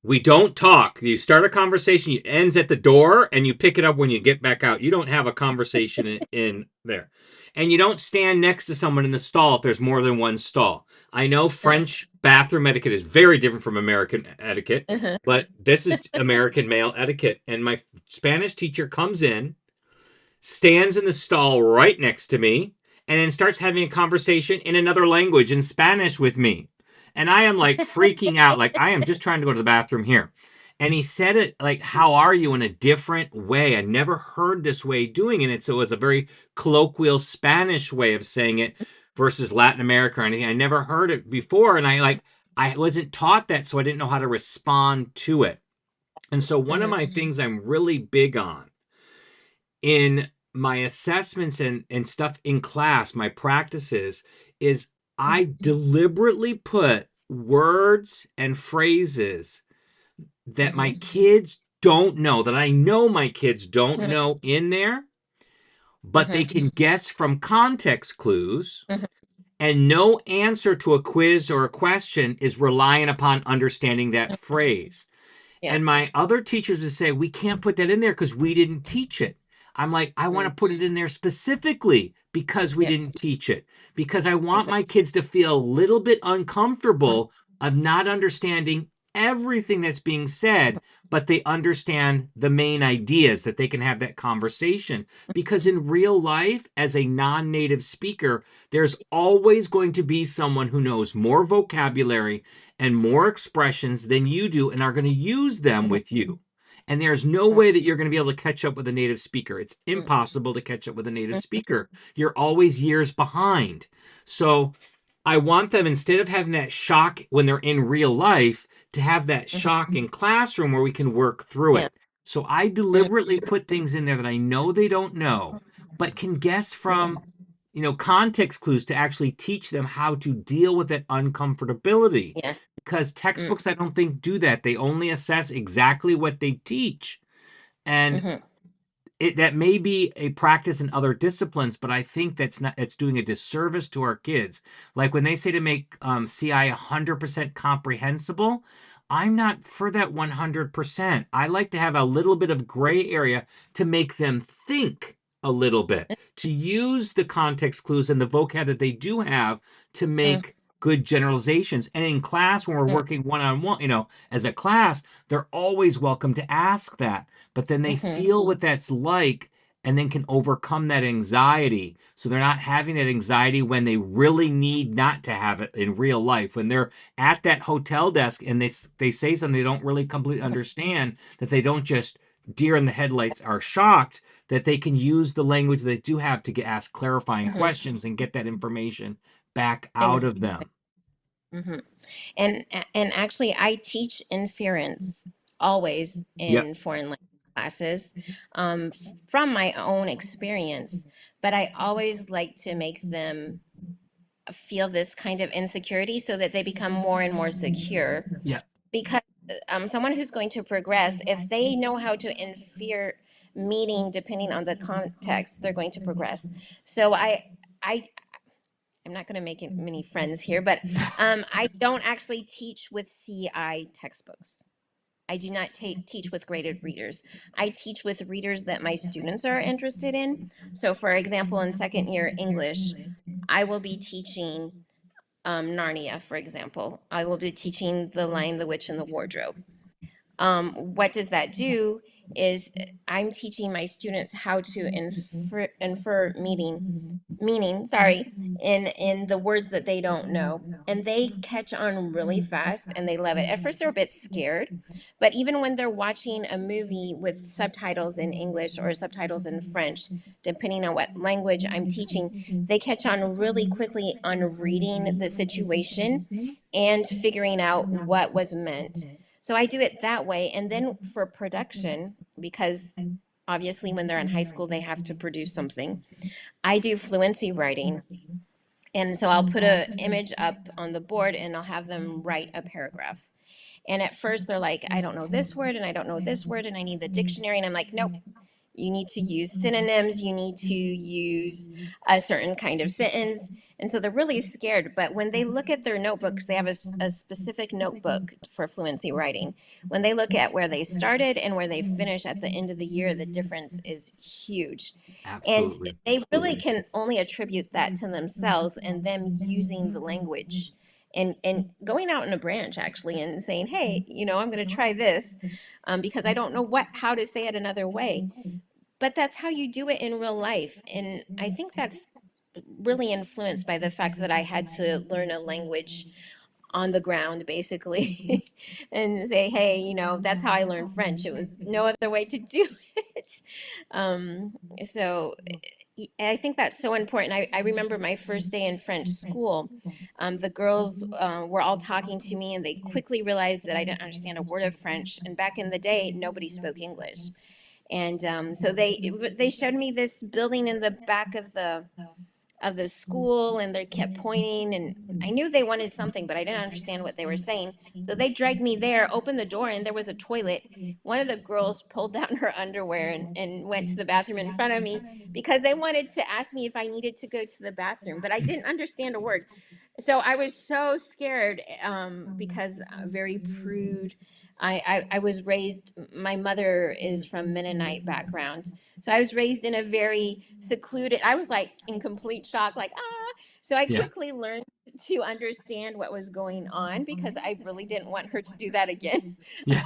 we don't talk. You start a conversation, it ends at the door, and you pick it up when you get back out. You don't have a conversation in there. And you don't stand next to someone in the stall if there's more than one stall. I know French bathroom etiquette is very different from American etiquette, Uh-huh. but this is American male etiquette. And my Spanish teacher comes in, stands in the stall right next to me, and then starts having a conversation in another language, in Spanish, with me. And I am like freaking out, like I am just trying to go to the bathroom here. And he said it like, "How are you?" in a different way. I never heard this way of doing it. So it was a very colloquial Spanish way of saying it versus Latin America or anything. I never heard it before. And I wasn't taught that, so I didn't know how to respond to it. And so one of Hmm. my things I'm really big on in my assessments and stuff in class, my practices, is I deliberately put words and phrases that my Hmm. kids don't know, that I know my kids don't Hmm. know in there, but they Hmm. can guess from context clues. Hmm. And no answer to a quiz or a question is relying upon understanding that phrase. Yeah. And my other teachers would say, we can't put that in there because we didn't teach it. I'm like, I want Mm. to put it in there specifically because we Yeah. didn't teach it. Because I want Exactly. my kids to feel a little bit uncomfortable of not understanding everything that's being said, but they understand the main ideas that they can have that conversation. Because in real life, as a non native speaker, there's always going to be someone who knows more vocabulary and more expressions than you do and are going to use them Mhm. with you. And there's no Mhm. way that you're going to be able to catch up with a native speaker. It's impossible to catch up with a native speaker. You're always years behind. So I want them, instead of having that shock when they're in real life, to have that Mhm. shock in classroom where we can work through Yeah. it. So I Mhm. deliberately put things in there that I know they don't know, but can guess Mhm. from context clues to actually teach them how to deal with that uncomfortability, Yes. because Mm. textbooks I don't think do that. They only assess exactly what they teach. And Mhm. that may be a practice in other disciplines, but I think that's not, it's doing a disservice to our kids. Like when they say to make CI 100% comprehensible, I'm not for that 100%. I like to have a little bit of gray area to make them think a little bit, to use the context clues and the vocab that they do have to Mm, make good generalizations. And in class, when we're mm, working one on one, as a class, they're always welcome to ask that. But then they mhm, feel what that's like and then can overcome that anxiety. So they're not having that anxiety when they really need not to have it in real life. When they're at that hotel desk and they say something they don't really completely understand, that they don't just deer in the headlights are shocked, that they can use the language they do have to ask clarifying mhm. questions and get that information back out of Exactly. them. Hmm. And actually, I teach inference always Yep. in foreign language classes, from my own experience. But I always like to make them feel this kind of insecurity so that they become more and more secure. Yep. Because someone who's going to progress, if they know how to infer meaning depending on the context, they're going to progress. So I I'm not going to make many friends here, but I don't actually teach with CI textbooks. I do not teach with graded readers. I teach with readers that my students are interested in. So, for example, in second year English, I will be teaching Narnia, for example. I will be teaching The Lion, the Witch, and the Wardrobe. What does that do is I'm teaching my students how to infer meaning, sorry, in the words that they don't know, and they catch on really fast and they love it. At first they're a bit scared, but even when they're watching a movie with subtitles in English or subtitles in French, depending on what language I'm teaching, they catch on really quickly on reading the situation and figuring out what was meant. So I do it that way. And then for production, because obviously when they're in high school they have to produce something, I do fluency writing. And so I'll put an image up on the board and I'll have them write a paragraph. And at first they're like, I don't know this word and I don't know this word and I need the dictionary. And I'm like, nope, you need to use synonyms, you need to use a certain kind of sentence. And so they're really scared. But when they look at their notebooks, they have a specific notebook for fluency writing. When they look at where they started and where they finish at the end of the year, the difference is huge. And Absolutely. they really can only attribute that to themselves and them using the language and going out in a branch actually and saying, hey, I'm going to try this, because I don't know how to say it another way. But that's how you do it in real life. And I think that's really influenced by the fact that I had to learn a language on the ground basically and say, hey, that's how I learned French. It was no other way to do it. So I think that's so important. I remember my first day in French school. The girls were all talking to me and they quickly realized that I didn't understand a word of French. And back in the day, nobody spoke English. And so they showed me this building in the back of the school and they kept pointing and I knew they wanted something, but I didn't understand what they were saying. So they dragged me there, opened the door, and there was a toilet. One of the girls pulled down her underwear and went to the bathroom in front of me because they wanted to ask me if I needed to go to the bathroom, but I didn't understand a word. So I was so scared, because very prude. I was raised, my mother is from Mennonite background. So I was raised in a very secluded, I was like in complete shock, like, ah. So I Yeah. quickly learned to understand what was going on because I really didn't want her to do that again. Yeah.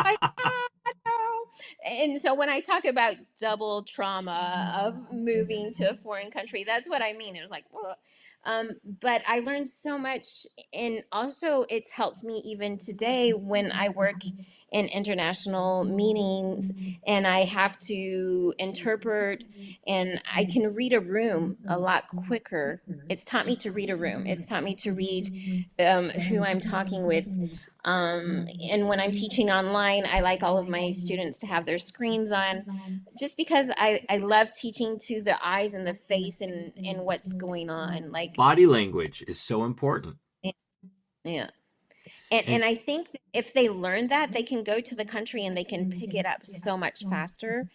Like, ah, no. And so when I talk about double trauma of moving to a foreign country, that's what I mean. It was like, whoa. But I learned so much, and also it's helped me even today when I work in international meetings and I have to interpret, and I can read a room a lot quicker. It's taught me to read a room. It's taught me to read who I'm talking with. And when I'm teaching online, I like all of my students to have their screens on just because I love teaching to the eyes and the face and what's going on. Like, Body language is so important. yeah. And And I think if they learn that, they can go to the country and they can pick it up so much faster.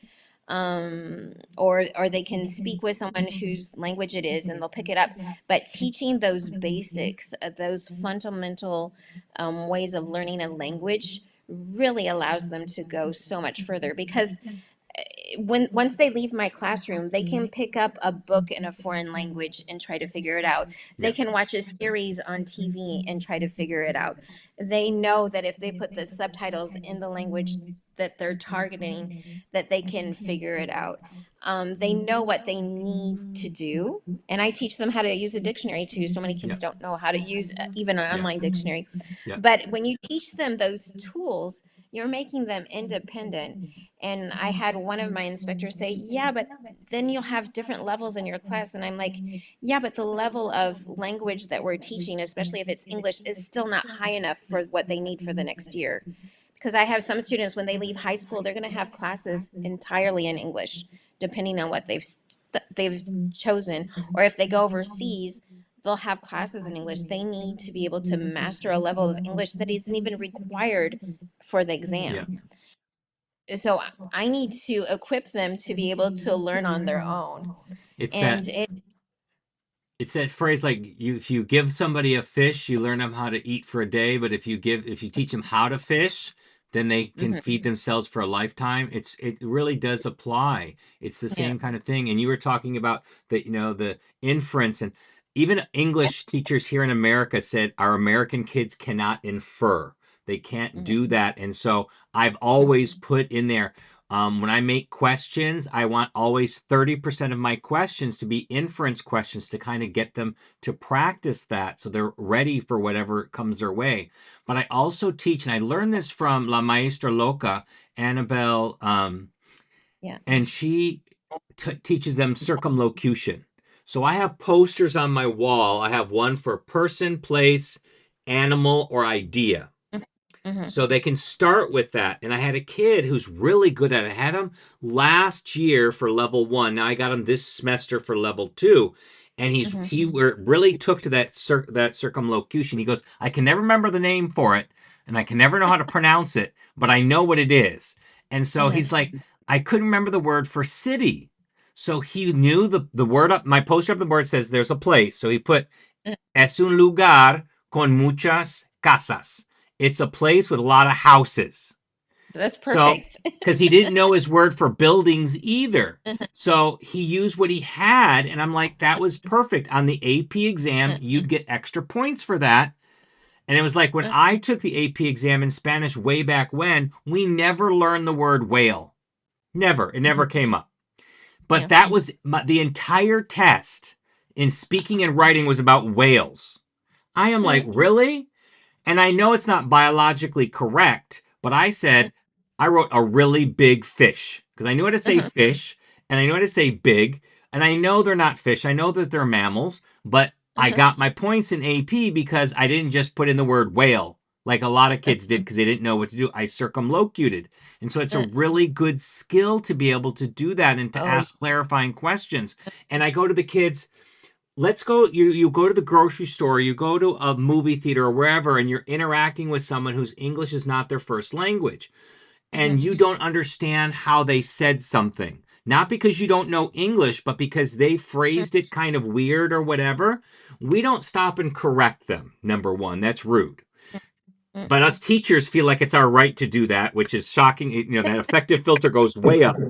or they can speak with someone whose language it is and they'll pick it up. But teaching those basics, those fundamental ways of learning a language really allows them to go so much further, because when once they leave my classroom, they can pick up a book in a foreign language and try to figure it out. They Yeah. can watch a series on TV and try to figure it out. They know that if they put the subtitles in the language that they're targeting, that they can figure it out. They know what they need to do, and I teach them how to use a dictionary too. So many Yeah. kids don't know how to use even an Yeah. online dictionary. Yeah. But when you teach them those tools, you're making them independent. And I had one of my inspectors say, "Yeah, but then you'll have different levels in your class." And I'm like, "Yeah, but the level of language that we're teaching, especially if it's English, is still not high enough for what they need for the next year." Because I have some students, when they leave high school, they're going to have classes entirely in English, depending on what they've chosen. Or if they go overseas, they'll have classes in English. They need to be able to master a level of English that isn't even required for the Yeah. exam. So I need to equip them to be able to learn on their own. It's that And it, it's that phrase like if you give somebody a fish, you learn them how to eat for a day, but if you teach them how to fish, then they can mhm, feed themselves for a lifetime. It really does apply. It's the yeah, same kind of thing. And you were talking about the inference, and even English teachers here in America said our American kids cannot infer. They can't mhm, do that. And so I've mhm, always put in there, when I make questions, I want always 30% of my questions to be inference questions to kind of get them to practice that so they're ready for whatever comes their way. But I also teach, and I learned this from La Maestra Loca, Annabelle, yeah, and she teaches them circumlocution. So I have posters on my wall. I have one for person, place, animal, or idea. mhm, mhm, So they can start with that. And I had a kid who's really good at it. I had him last year for level 1. Now I got him this semester for level 2. And mhm, he really took to that circumlocution. He goes, I can never remember the name for it, and I can never know how to pronounce it, but I know what it is. And so mhm, he's like, I couldn't remember the word for city. So he knew the word up. My poster up the board says there's a place. So he put mhm. Es un lugar con muchas casas. It's a place with a lot of houses. That's So, perfect. because he didn't know his word for buildings either. Mhm, So he used what he had. And I'm like, that was perfect. On the AP exam, mhm, you'd get extra points for that. And it was like when mhm, I took the AP exam in Spanish way back when, we never learned the word whale. Never. It never mhm. came up. But Yeah. that was the entire test in speaking and writing was about whales. I am like, Mhm, really? And I know it's not biologically correct, but I said I wrote a really big fish because I knew how to say mhm, fish and I know how to say big. And I know they're not fish. I know that they're mammals, but I mhm, got my points in AP because I didn't just put in the word whale like a lot of kids did because they didn't know what to do. I circumlocuted. And so it's a mhm. really good skill to be able to do that and to Oh, ask clarifying questions. And I go to the kids, let's go, you go to the grocery store, you go to a movie theater or wherever, and you're interacting with someone whose English is not their first language, mhm, and you don't understand how they said something, not because you don't know English, but because they phrased it kind of weird or whatever. We don't stop and correct them. Number one, that's rude. mhm, But us teachers feel like it's our right to do that, which is shocking. That affective filter goes way up.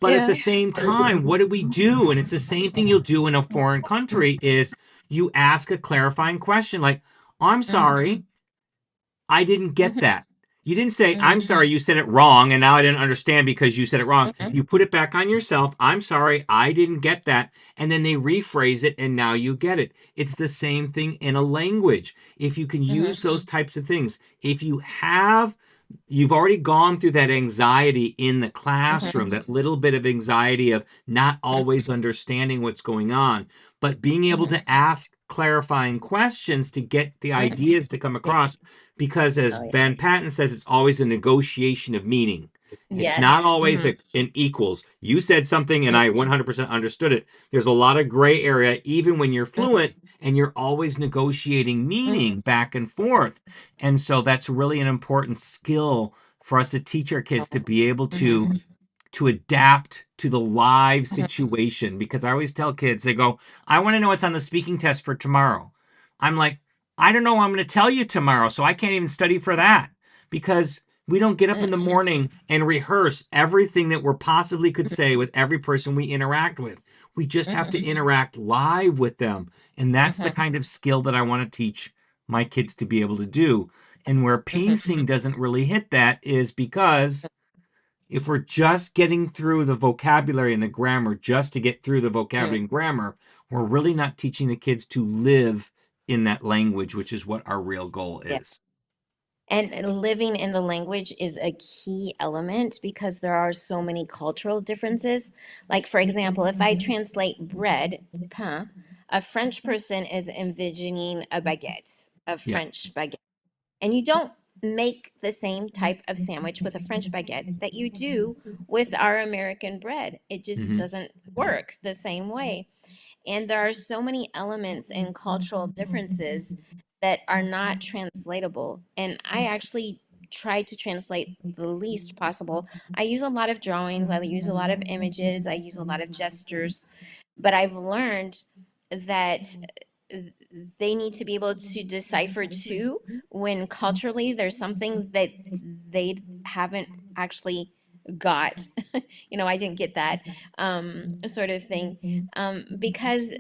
But at the yeah. same time, what do we do? And it's the same thing you'll do in a foreign country is you ask a clarifying question like, I'm Mhm, sorry, I didn't get mhm, that. You didn't say, I'm mhm, sorry, you said it wrong, and now I didn't understand because you said it wrong. mhm, You put it back on yourself. I'm sorry, I didn't get that. And then they rephrase it, and now you get it. It's the same thing in a language. If you can mhm, use those types of things, if you've already gone through that anxiety in the mhm, classroom, that little bit of anxiety of not always understanding what's going on, but being able mhm, to ask clarifying questions to get the mhm. ideas to come Yeah. across. Because as Oh, yeah. Van Patten says, it's always a negotiation of meaning. It's not Yes. always Mhm, an equals. You said something and mhm, I 100% understood it. There's a lot of gray area, even when you're mhm, fluent and you're always negotiating mhm, meaning back and forth. And so that's really an important skill for us to teach our kids to be able mhm, to adapt to the live Mhm. situation. Because I always tell kids, they go, I want to know what's on the speaking test for tomorrow. I'm like, I don't know what I'm going to tell you tomorrow, so I can't even study for that because we don't get up in the Mhm. morning and rehearse everything that we possibly could say with every person we interact with. We just have to Mhm. interact live with them. And that's the Mhm. kind of skill that I want to teach my kids to be able to do. And where Mhm. pacing doesn't really hit that is because if we're just getting through the vocabulary and the grammar just to get through the Mhm. vocabulary and grammar, we're really not teaching the kids to live in that language, which is what our real goal Yeah. is. And living in the language is a key element because there are so many cultural differences. Like, for example, if I translate bread, pain, a French person is envisioning a baguette, a Yeah. French baguette. And you don't make the same type of sandwich with a French baguette that you do with our American bread. It just Mm-hmm. doesn't work the same way. And there are so many elements and cultural differences that are not translatable. And I actually try to translate the least possible. I use a lot of drawings, I use a lot of images, I use a lot of gestures, but I've learned that they need to be able to decipher too when culturally there's something that they haven't actually got. I didn't get that, sort of thing, because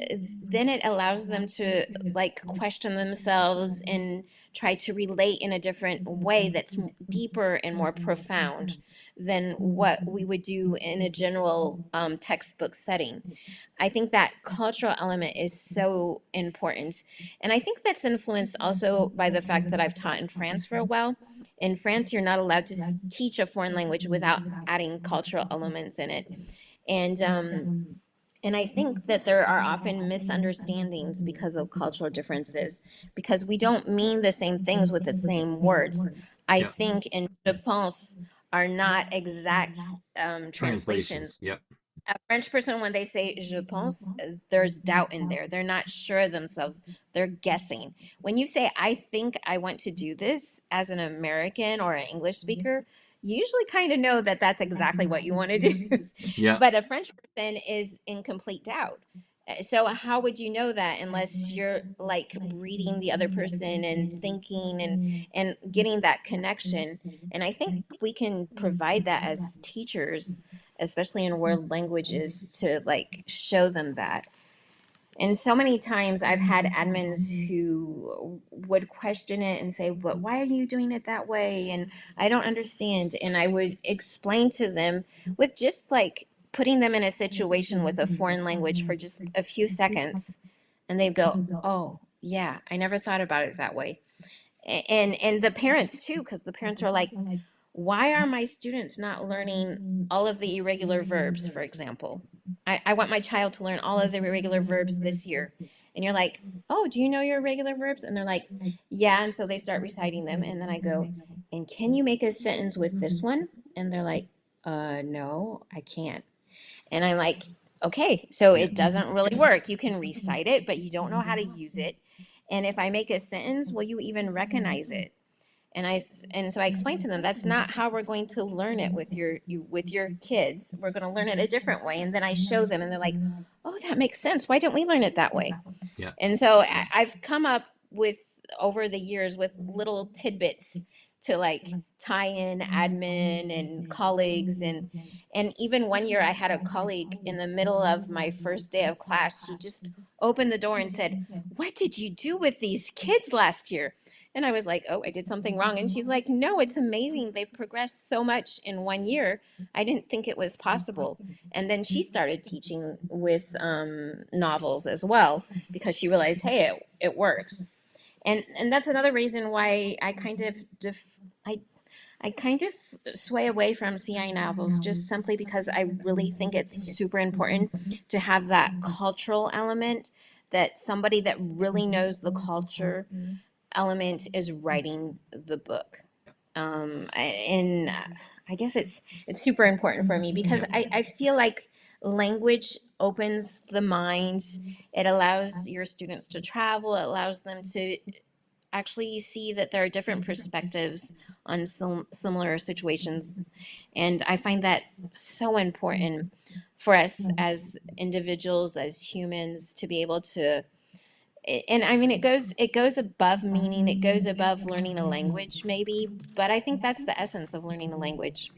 then it allows them to like question themselves and try to relate in a different way that's deeper and more profound than what we would do in a general textbook setting. I think that cultural element is so important. And I think that's influenced also by the fact that I've taught in France for a while. In France, you're not allowed to teach a foreign language without adding cultural elements in it. And and I think that there are often misunderstandings because of cultural differences, because we don't mean the same things with the same words. I Yep. think in je pense are not exact translations. Translations. Yep. A French person, when they say je pense, there's doubt in there. They're not sure of themselves. They're guessing. When you say, I think I want to do this as an American or an English speaker, you usually kind of know that that's exactly what you want to do. Yep. But a French person is in complete doubt. So, how would you know that unless you're like reading the other person and thinking and getting that connection? And I think we can provide that as teachers, especially in world languages, to like show them that. And so many times I've had admins who would question it and say, but why are you doing it that way? And I don't understand. And I would explain to them with just like putting them in a situation with a foreign language for just a few seconds. And they'd go, oh, yeah, I never thought about it that way. And the parents too, because the parents are like, why are my students not learning all of the irregular verbs, for example? I want my child to learn all of the irregular verbs this year. And you're like, oh, do you know your irregular verbs? And they're like, yeah. And so they start reciting them. And then I go, and can you make a sentence with this one? And they're like, no, I can't. And I'm like, okay, so Yeah. it doesn't really work. You can recite it, but you don't know how to use it. And if I make a sentence, will you even recognize it? And so I explained to them that's not how we're going to learn it with with your kids. We're going to learn it a different way. And then I show them, and they're like, "Oh, that makes sense. Why don't we learn it that way?" Yeah. And so I've come up with over the years with little tidbits to like tie in admin and colleagues, and even one year I had a colleague in the middle of my first day of class. She just opened the door and said, "What did you do with these kids last year?" And I was like, "Oh, I did something wrong." And she's like, "No, it's amazing. They've progressed so much in 1 year. I didn't think it was possible." And then she started teaching with novels as well because she realized, hey, it works. And that's another reason why I kind of I kind of sway away from CI novels, just simply because I really think it's super important to have that cultural element, that somebody that really knows the culture element is writing the book. And I guess it's super important for me because Yeah. I feel like language opens the mind. It allows your students to travel. It allows them to actually see that there are different perspectives on similar situations. And I find that so important for us as individuals, as humans, to be able to, and I mean, it goes above meaning, it goes above learning a language, maybe, but I think that's the essence of learning a language.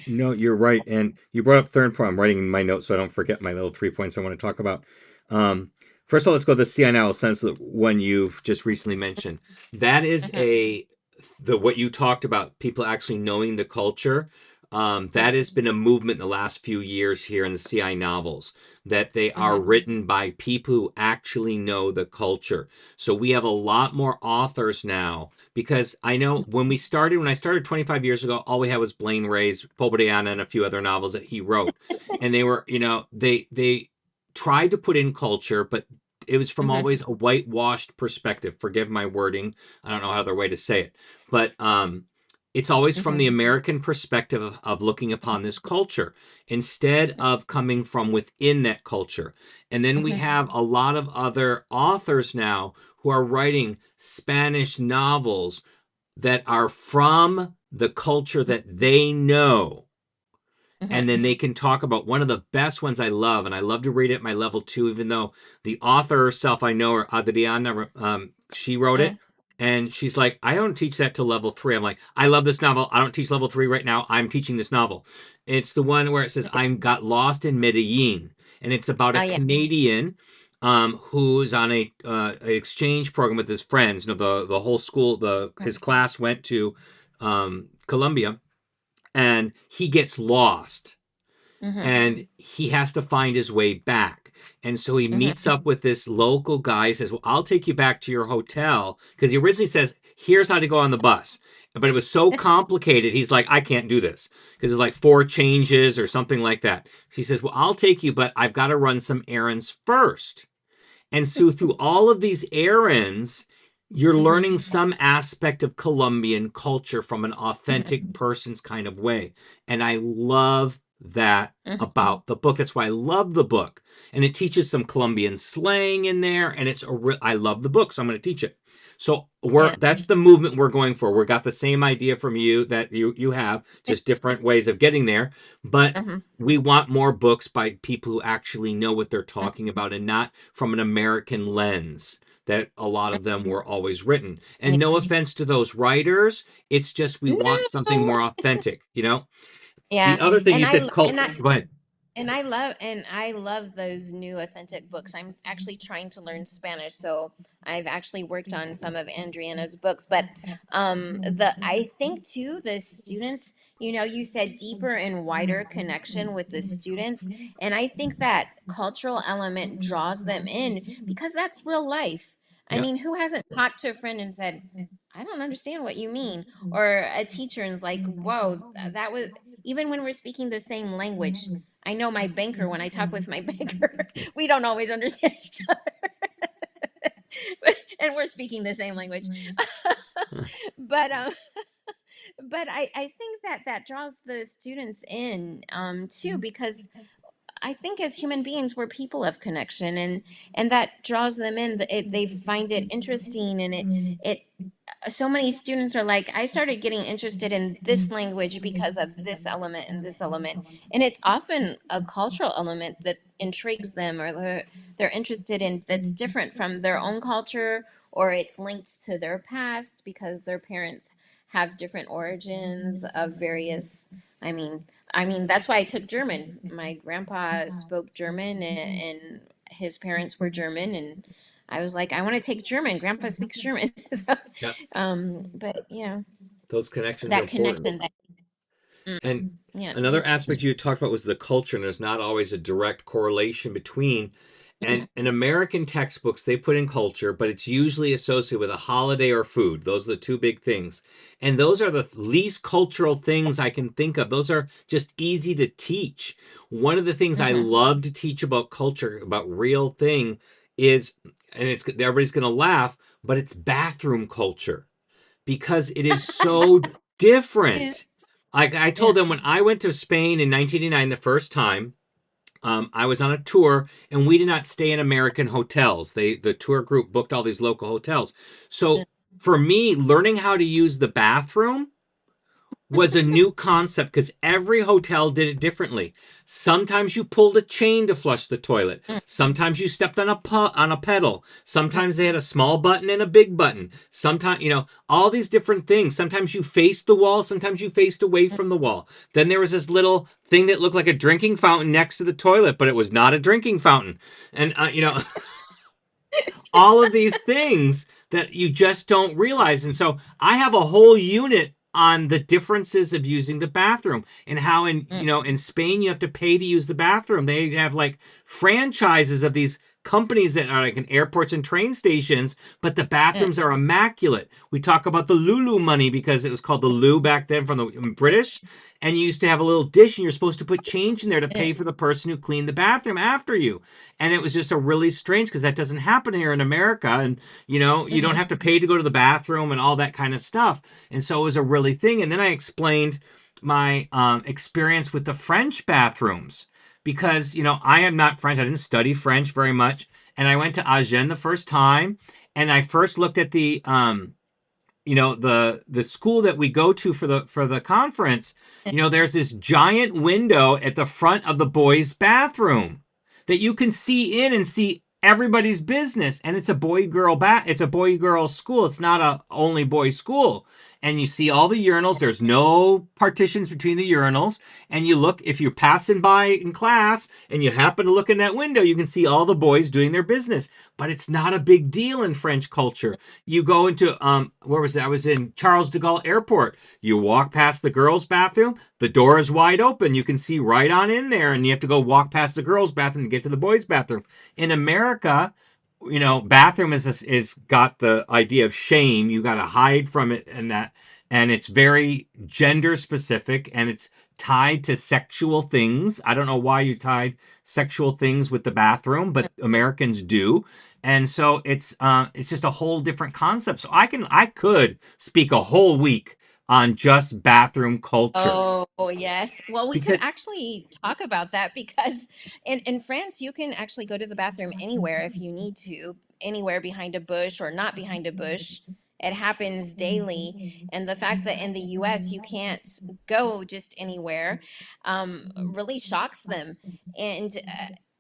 No, you're right. And you brought up third point. I'm writing in my notes so I don't forget my little 3 points I want to talk about. Um, First of all, let's go to the CI sense of one you've just recently mentioned. That is Hmm. the what you talked about, people actually knowing the culture. That has been a movement in the last few years here in the CI novels, that they are Hmm. written by people who actually know the culture. So we have a lot more authors now because I know when I started 25 years ago, all we had was Blaine Ray's Pobreana and a few other novels that he wrote. And they were, they tried to put in culture, but it was from Hmm. always a whitewashed perspective. Forgive my wording. I don't know how other way to say it. But it's always from the Hmm. American perspective of looking upon this culture instead of coming from within that culture. And then we Hmm. have a lot of other authors now who are writing Spanish novels that are from the culture that they know. And Hmm. then they can talk about one of the best ones I love, and I love to read it at my level two, even though the author herself I know her, Adriana, she wrote Hmm. it. And she's like, I don't teach that to level three. I'm like, I love this novel. I don't teach level three right now. I'm teaching this novel. It's the one where it says, I'm got lost in Medellin. And it's about a Oh yeah. Canadian who's on a exchange program with his friends. The whole school, his class went to Colombia, and he gets lost Hmm. and he has to find his way back. And so he Hmm. meets up with this local guy, says, well, I'll take you back to your hotel. Because he originally says, here's how to go on the bus. But it was so complicated, he's like, I can't do this. Because there's like four changes or something like that. She says, well, I'll take you, but I've got to run some errands first. And so through all of these errands, you're Hmm. learning some aspect of Colombian culture from an Hmm. authentic person's kind of way. And I love that Hmm. about the book. That's why I love the book. And it teaches some Colombian slang in there. And I love the book, so I'm going to teach it. So Yeah. that's the movement we're going for. We got the same idea from you that you have, just different ways of getting there. But Hmm. we want more books by people who actually know what they're talking about and not from an American lens that a lot of them were always written. And no offense to those writers, it's just we want something No. more authentic, you know? Yeah. The other thing And you I said, cult. and I Go ahead. and I love those new authentic books. I'm actually trying to learn Spanish, so I've actually worked on some of Andriana's books. But the I think too the students, you said deeper and wider connection with the students, and I think that cultural element draws them in because that's real life. I Yeah. mean, who hasn't talked to a friend and said, "I don't understand what you mean," or a teacher and's like, "Whoa, that was." Even when we're speaking the same language, I know my banker, when I talk with my banker, we don't always understand each other. And we're speaking the same language. but I think that that draws the students in too, because I think as human beings we're people of connection, and that draws them in. They find it interesting, and it so many students are like, I started getting interested in this language because of this element and this element. And it's often a cultural element that intrigues them, or they're interested in, that's different from their own culture, or it's linked to their past because their parents have different origins of various. I mean, that's why I took German. My grandpa spoke German, and his parents were German, and I was like, I want to take German. Grandpa speaks German. So, Yeah. but yeah, Those connections are that important. connection, that And yeah, another aspect you talked about was the culture, and there's not always a direct correlation between. mhm, And in American textbooks, they put in culture, but it's usually associated with a holiday or food. Those are the two big things. And those are the least cultural things I can think of. Those are just easy to teach. One of the things I mhm. love to teach about culture, about real thing, is, and it's everybody's going to laugh, but it's bathroom culture because it is so Yeah, different. Like I yeah. told them when I went to Spain in 1989 the first time, I was on a tour, and we did not stay in American hotels. The tour group booked all these local hotels. So for me, learning how to use the bathroom was a new concept because every hotel did it differently. Sometimes you pulled a chain to flush the toilet. Mm, Sometimes you stepped on a pedal. mm, Sometimes they had a small button and a big button. Sometimes, all these different things. Sometimes you faced the wall, sometimes you faced away mm, from the wall. Then there was this little thing that looked like a drinking fountain next to the toilet, but it was not a drinking fountain. And all of these things that you just don't realize. And so I have a whole unit on the differences of using the bathroom and how mm, in Spain you have to pay to use the bathroom. They have like franchises of these companies that are like in airports and train stations, but the mm, bathrooms are immaculate. We talk about the Lulu money because it was called the Lou back then from the British, and you used to have a little dish and you're supposed to put change in there to mm, pay for the person who cleaned the bathroom after you. And it was just a really strange because that doesn't happen here in America. And you don't mhm. have to pay to go to the bathroom and all that kind of stuff. And so it was a really thing. And then I explained my experience with the French bathrooms because I am not French. I didn't study French very much, and I went to Agen the first time, and I first looked at the school that we go to for the conference. There's this giant window at the front of the boys' bathroom that you can see in and see everybody's business, and it's a boy girl school. It's not a only boys school. And you see all the urinals. There's no partitions between the urinals. And you look, if you're passing by in class and you happen to look in that window, you can see all the boys doing their business. But it's not a big deal in French culture. You go into where was it? I was in Charles de Gaulle Airport. You walk past the girls' bathroom, the door is wide open. You can see right on in there, and you have to go walk past the girls' bathroom to get to the boys' bathroom. In America, bathroom is got the idea of shame. You got to hide from it, and it's very gender specific, and it's tied to sexual things. I don't know why you tied sexual things with the bathroom, but Americans do. And so it's just a whole different concept. So I could speak a whole week on just bathroom culture Oh, yes. Well, we could because actually talk about that because in France, you can actually go to the bathroom anywhere if you need to, anywhere behind a bush or not behind a bush. It happens daily. And the fact that in the US, you can't go just anywhere really shocks them. And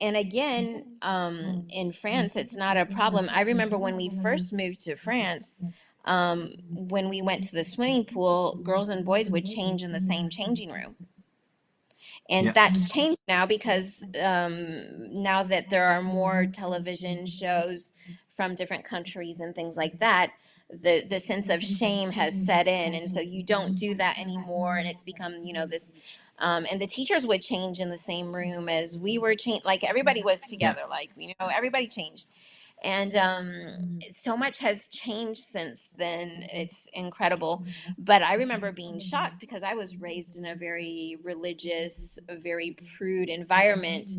again, in France, it's not a problem. I remember when we first moved to France, when we went to the swimming pool, girls and boys would change in the same changing room. And yeah, that's changed now because now that there are more television shows from different countries and things like that, the sense of shame has set in, and so you don't do that anymore, and it's become this. And the teachers would change in the same room as we were changed, like everybody was yeah, together, like everybody changed. And so much has changed since then. It's incredible. But I remember being shocked because I was raised in a very religious, a very prude environment.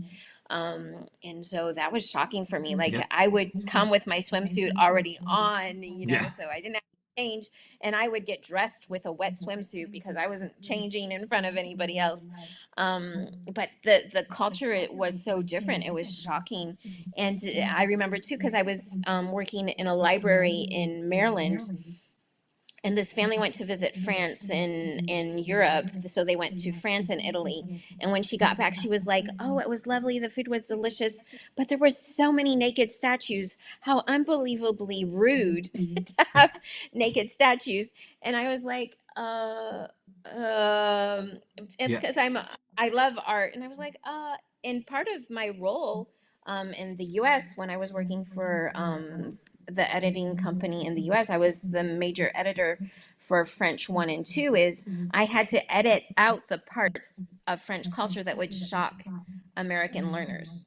And so that was shocking for me. Like yeah, I would come with my swimsuit already on, yeah, so I didn't have to change, and I would get dressed with a wet swimsuit because I wasn't changing in front of anybody else. But the culture, it was so different. It was shocking. And I remember too, because I was working in a library in Maryland, and this family went to visit France in Europe. So they went to France and Italy. And when she got back, she was like, "Oh, it was lovely. The food was delicious, but there were so many naked statues. How unbelievably rude to have naked statues." And I was like, and yeah, because I love art, and I was like, and part of my role in the U.S. when I was working for the editing company in the US, I was the major editor for French 1 and 2. Is I had to edit out the parts of French culture that would shock American learners.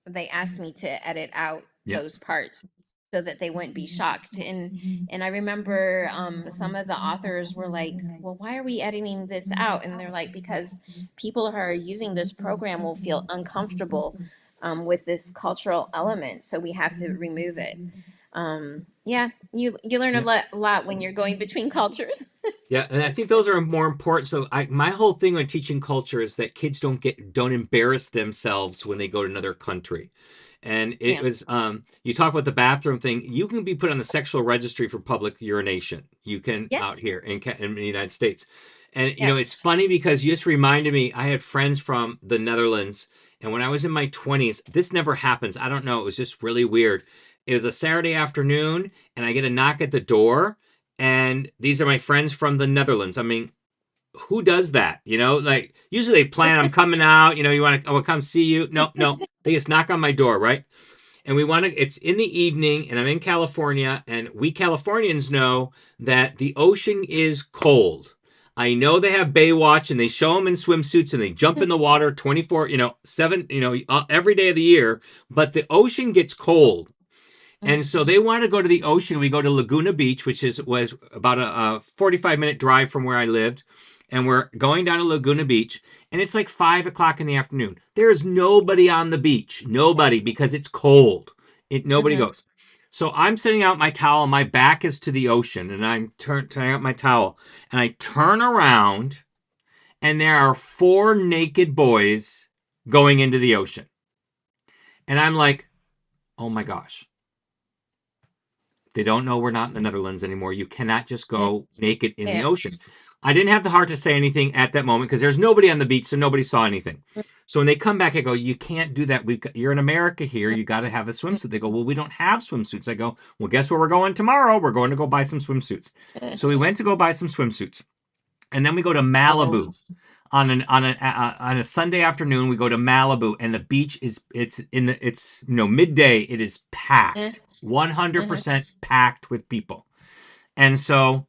They asked me to edit out yeah, those parts so that they wouldn't be shocked. And I remember some of the authors were like, "Well, why are we editing this out?" And they're like, "Because people who are using this program will feel uncomfortable with this cultural element, so we have to remove it." Yeah, you learn a lot when you're going between cultures. Yeah, and I think those are more important. So my whole thing on teaching culture is that kids don't embarrass themselves when they go to another country. And it Yeah. was you talk about the bathroom thing. You can be put on the sexual registry for public urination. You can out Yes. here in the United States. And Yeah. it's funny because you just reminded me. I had friends from the Netherlands, and when I was in my 20s, this never happens. I don't know. It was just really weird. It was a Saturday afternoon, and I get a knock at the door, and these are my friends from the Netherlands. I mean, who does that? Like usually they plan, I'm coming out, you want to, I will come see you. No, no. They just knock on my door, right? And it's in the evening, and I'm in California, and we Californians know that the ocean is cold. I know they have Baywatch and they show them in swimsuits and they jump in the water 24, 7, every day of the year, but the ocean gets cold. And Hmm. so they want to go to the ocean. We go to Laguna Beach, which was about a 45-minute drive from where I lived. And we're going down to Laguna Beach, and it's like 5 o'clock in the afternoon. There is nobody on the beach, nobody, because it's cold. Nobody Hmm. goes. So I'm sitting out my towel. My back is to the ocean, and I'm turning out my towel, and I turn around, and there are four naked boys going into the ocean, and I'm like, oh my gosh. They don't know we're not in the Netherlands anymore. You cannot just Yeah. go naked in the Yeah. ocean. I didn't have the heart to say anything at that moment because there's nobody on the beach, so nobody saw anything. So when they come back, I go, "You can't do that. You're in America here. You got to have a swimsuit." They go, "Well, we don't have swimsuits." I go, "Well, guess where we're going tomorrow? We're going to go buy some swimsuits." So we went to go buy some swimsuits, and then we go to Oh. Malibu on a Sunday afternoon. We go to Malibu, and the beach it's midday. It is Yeah. packed, Uh-huh. 100% packed with people. And so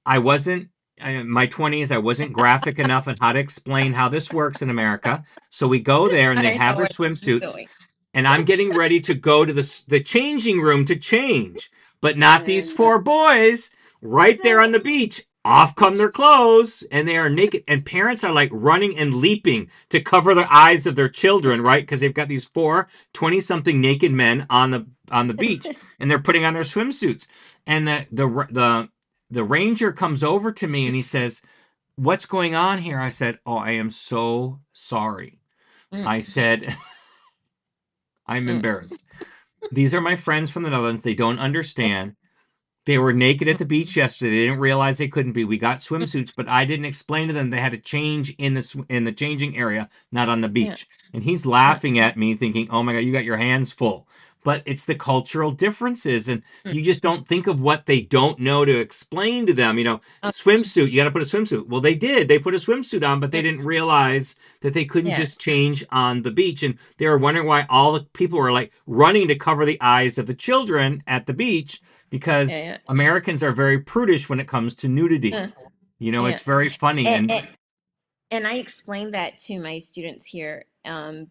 I wasn't in my 20s. I wasn't graphic enough on how to explain how this works in America. So we go there, and they I have know their where this is swimsuits, going. and I'm getting ready to go to the changing room to change, but not these Uh, four boys right there on the beach. Off come their clothes, and they are naked. And parents are like running and leaping to cover the eyes of their children, right? Because they've got these four 20-something naked men on the beach, and they're putting on their swimsuits. And the ranger comes over to me and he says, "What's going on here?" I said, "Oh, I am so sorry." mm, I said, "I'm mm, embarrassed. These are my friends from the Netherlands. They don't understand. They were naked at the beach yesterday. They didn't realize they couldn't be. We got mm, swimsuits, but I didn't explain to them they had to change in the changing area, not on the yeah. beach." And he's Mm, laughing at me, thinking, "Oh my God, you got your hands full." But it's the cultural differences, and mm. you just don't think of what they don't know to explain to them. Oh, Swimsuit, you got to put a swimsuit. Well, they did. They put a swimsuit on, but they mm, didn't realize that they couldn't yeah. just change on the beach. And they were wondering why all the people were like running to cover the eyes of the children at the beach because Yeah. Americans are very prudish when it comes to nudity. Yeah. It's Yeah. very funny. And, And and, and I explain that to my students here,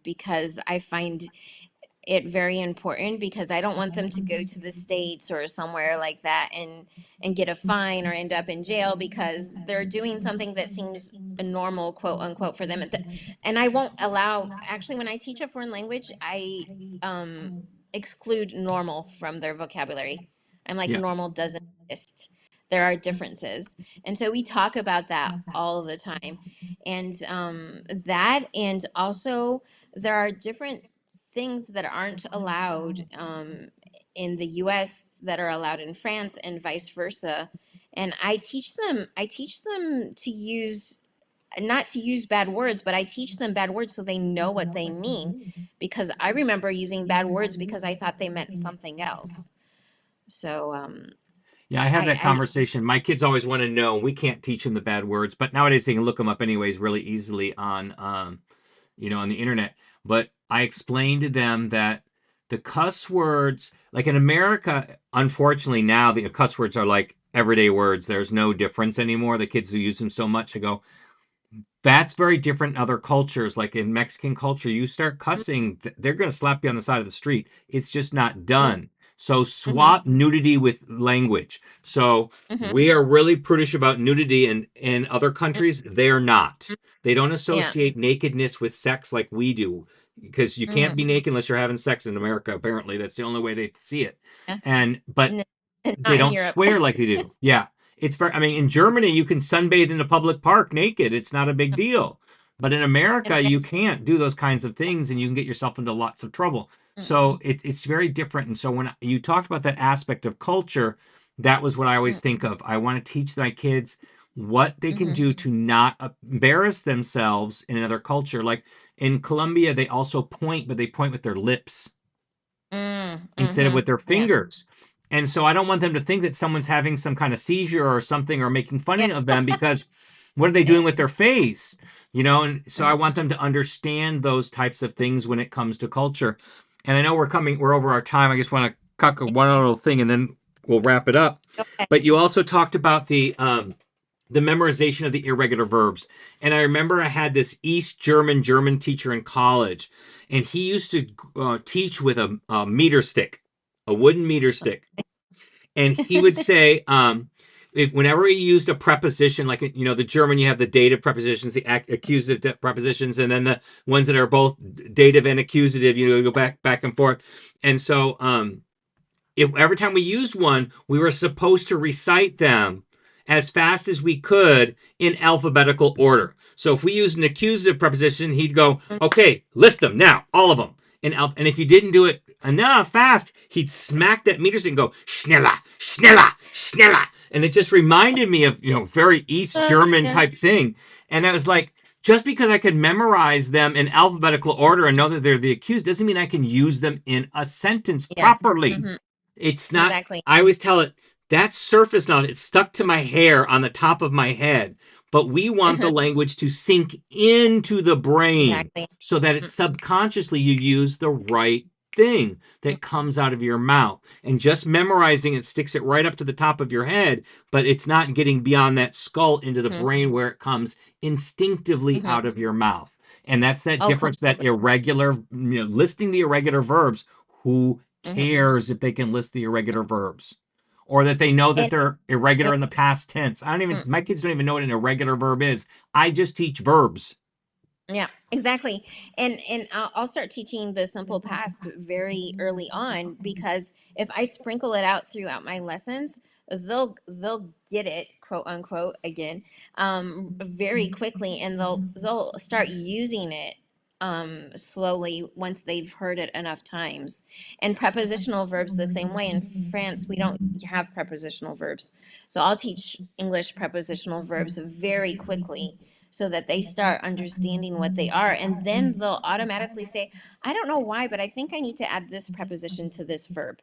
because I find it very important, because I don't want them to go to the States or somewhere like that and get a fine or end up in jail because they're doing something that seems a normal, quote unquote, for them. And I won't allow, actually, when I teach a foreign language, I um exclude normal from their vocabulary. I'm like, yeah, normal doesn't exist. There are differences. And so we talk about that all the time. And that, and also there are different things that aren't allowed in the US that are allowed in France and vice versa. And I teach them to use, not to use bad words, but I teach them bad words so they know what they mean. Because I remember using bad words because I thought they meant something else. So yeah, I have that I conversation. My kids always want to know. We can't teach them the bad words, but nowadays they can look them up anyways really easily on the internet. But I explained to them that the cuss words, like in America, unfortunately now the cuss words are like everyday words. There's no difference anymore. The kids who use them so much, I go, that's very different in other cultures. Like in Mexican culture, you start cussing, they're going to slap you on the side of the street. It's just not mm, done. So mhm, swap nudity with language. So mhm, we are really prudish about nudity, and in other mm, countries, they're not. mm, They don't yeah, associate nakedness with sex like we do. because you can't Mm-hmm. be naked unless you're having sex in America. Apparently, that's the only way they see it. Yeah. But And they not in don't Europe. swear like they do. Yeah, it's very. I mean, in Germany, you can sunbathe in a public park naked. It's not a big deal. But in In America, you France. can't do those kinds of things, and you can get yourself into lots of trouble. So Mm-mm. it's very different. And so when you talked about that aspect of culture, that was what I always Mm-mm. think of. I want to teach my kids what they can Mm-hmm. do to not embarrass themselves in another culture. Like in Colombia, they also point, but they point with their lips instead of Mm-hmm. with their Yeah. fingers. And so I don't want them to think that someone's having some kind of seizure or something or making fun Yeah. of them because what are they doing Yeah. with their face? And so I Mm-hmm. want them to understand those types of things when it comes to culture. And I know we're over our time. I just want to cut one little thing and then we'll wrap it up. Okay. But you also talked about the memorization of the irregular verbs. And I remember I had this East German teacher in college, and he used to teach with a meter stick, a wooden meter stick. And he would say, whenever he used a preposition, like, the German, you have the dative prepositions, the accusative prepositions, and then the ones that are both dative and accusative, go back and forth. And so, if every time we used one, we were supposed to recite them as fast as we could in alphabetical order. So if we used an accusative preposition, he'd go, "Okay, list them now, all of them." And if you didn't do it enough fast, he'd smack that meter stick and go, "Schneller, schneller, schneller." And it just reminded me of, very East German Yeah. type thing. And I was like, just because I could memorize them in alphabetical order and know that they're the accused doesn't mean I can use them in a sentence Yeah. properly. Mm-hmm. It's not, Exactly. I always tell it, that's surface knowledge. It's stuck to my hair on the top of my head. But we want the language to sink into the brain Exactly. so that it's subconsciously you use the right thing that comes out of your mouth. And just memorizing it sticks it right up to the top of your head, but it's not getting beyond that skull into the Mm-hmm. brain where it comes instinctively Mm-hmm. out of your mouth. And that's that Oh, difference, that completely. irregular, listing the irregular verbs. Who Mm-hmm. cares if they can list the irregular verbs? Or that they know that And, they're irregular and in the past tense. mm, My kids don't even know what an irregular verb is. I just teach verbs. yeah, exactly. And I'll start teaching the simple past very early on, because if I sprinkle it out throughout my lessons, they'll get it, quote unquote, again, very quickly, and they'll start using it slowly once they've heard it enough times. And prepositional verbs the same way. In France, we don't have prepositional verbs, so I'll teach English prepositional verbs very quickly so that they start understanding what they are, and then they'll automatically say, I don't know why, but I think I need to add this preposition to this verb.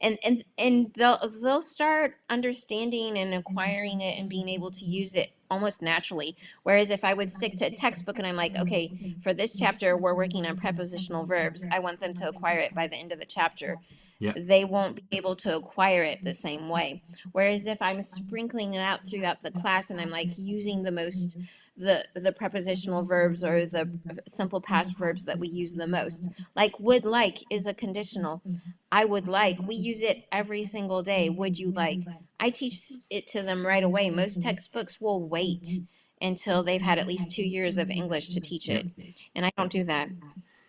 And they'll start understanding and acquiring it and being able to use it almost naturally. Whereas if I would stick to a textbook and I'm like, okay, for this chapter we're working on prepositional verbs, I want them to acquire it by the end of the chapter, Yeah. they won't be able to acquire it the same way. Whereas if I'm sprinkling it out throughout the class and I'm like using the prepositional verbs or the simple past verbs that we use the most, like would like is a conditional. I would like, we use it every single day. Would you like? I teach it to them right away. Most textbooks will wait until they've had at least 2 years of English to teach Yeah. it, and I don't do that.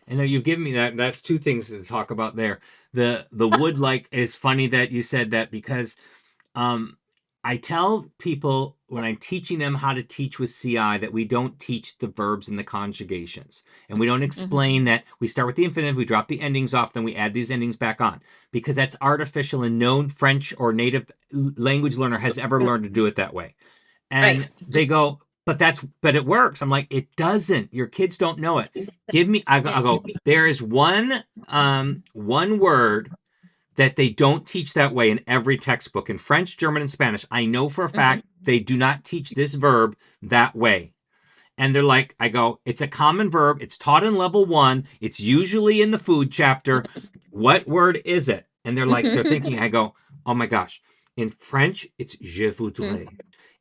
And now you've given me that. That's two things to talk about there. The would like is funny that you said that because um, I tell people when I'm teaching them how to teach with CI that we don't teach the verbs and the conjugations. And we don't Mm-hmm. explain that we start with the infinitive, we drop the endings off, then we add these endings back on. Because that's artificial, and no French or native language learner has ever learned to do it that way. Right. And they go, but it works. I'm like, it doesn't. Your kids don't know it. I Yes. go, there is one word that they don't teach that way in every textbook in French, German, and Spanish. I know for a Mm-hmm. fact they do not teach this verb that way. And they're like, I go, it's a common verb. It's taught in level 1. It's usually in the food chapter. What word is it? And they're thinking, I go, oh my gosh. In French, it's je voudrais.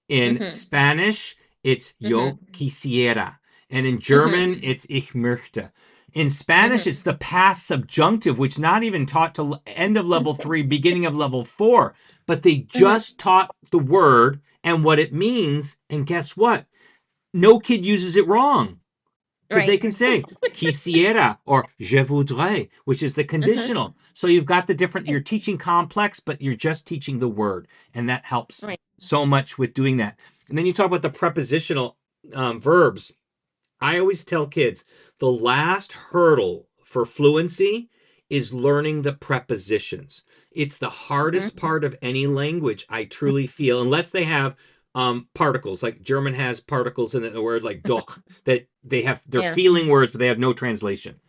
In Mm-hmm. Spanish, it's Mm-hmm. yo quisiera. And in Mm-hmm. German, it's ich möchte. In Spanish, Mm-hmm. it's the past subjunctive, which not even taught till end of level 3, beginning of level 4. But they Mm-hmm. just taught the word and what it means. And guess what? No kid uses it wrong. because they Right. can say quisiera or je voudrais, which is the Uh-huh. conditional. So you've got the different, you're teaching complex, but you're just teaching the word. And that helps Right. so much with doing that. And then you talk about the prepositional verbs. I always tell kids the last hurdle for fluency is learning the prepositions. It's the hardest Mm-hmm. part of any language, I truly feel, unless they have particles. Like German has particles in the word like doch, that they have, they're Yeah. feeling words, but they have no translation.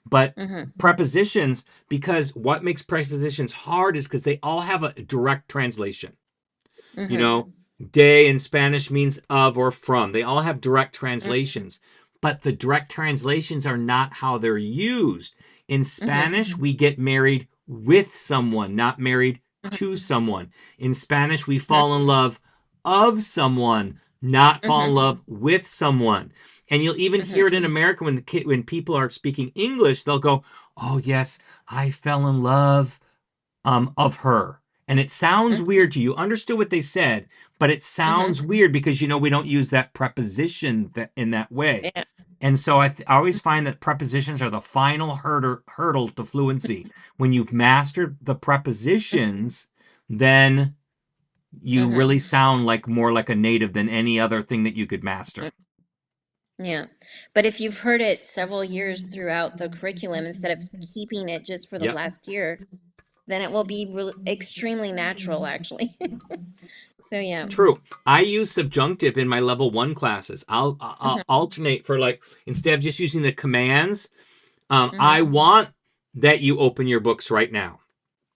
But Mm-hmm. prepositions, because what makes prepositions hard is because they all have a direct translation. You Mm-hmm. know, de in Spanish means of or from. They all have direct Mm-hmm. translations, but the direct translations are not how they're used. In Mm-hmm. Spanish, we get married with someone, not married to Mm-hmm. someone. In Spanish, we fall in love of someone, not fall in Mm-hmm. love with someone. And you'll even Mm-hmm. hear it in America when when people are speaking English, they'll go, "Oh yes, I fell in love of her." And it sounds Mm-hmm. weird to you. Understood what they said, but it Mm-hmm. sounds weird because we don't use that preposition in that way. Yeah. And so I always find that prepositions are the final hurdle to fluency. When you've mastered the prepositions, then you Mm-hmm. really sound like more like a native than any other thing that you could master. Yeah. But if you've heard it several years throughout the curriculum instead of keeping it just for the Yep. last year, then it will be extremely natural, actually. So, yeah. True. I use subjunctive in my level 1 classes. I'll Mm-hmm. alternate for, like, instead of just using the commands, I Mm-hmm. want that you open your books right now,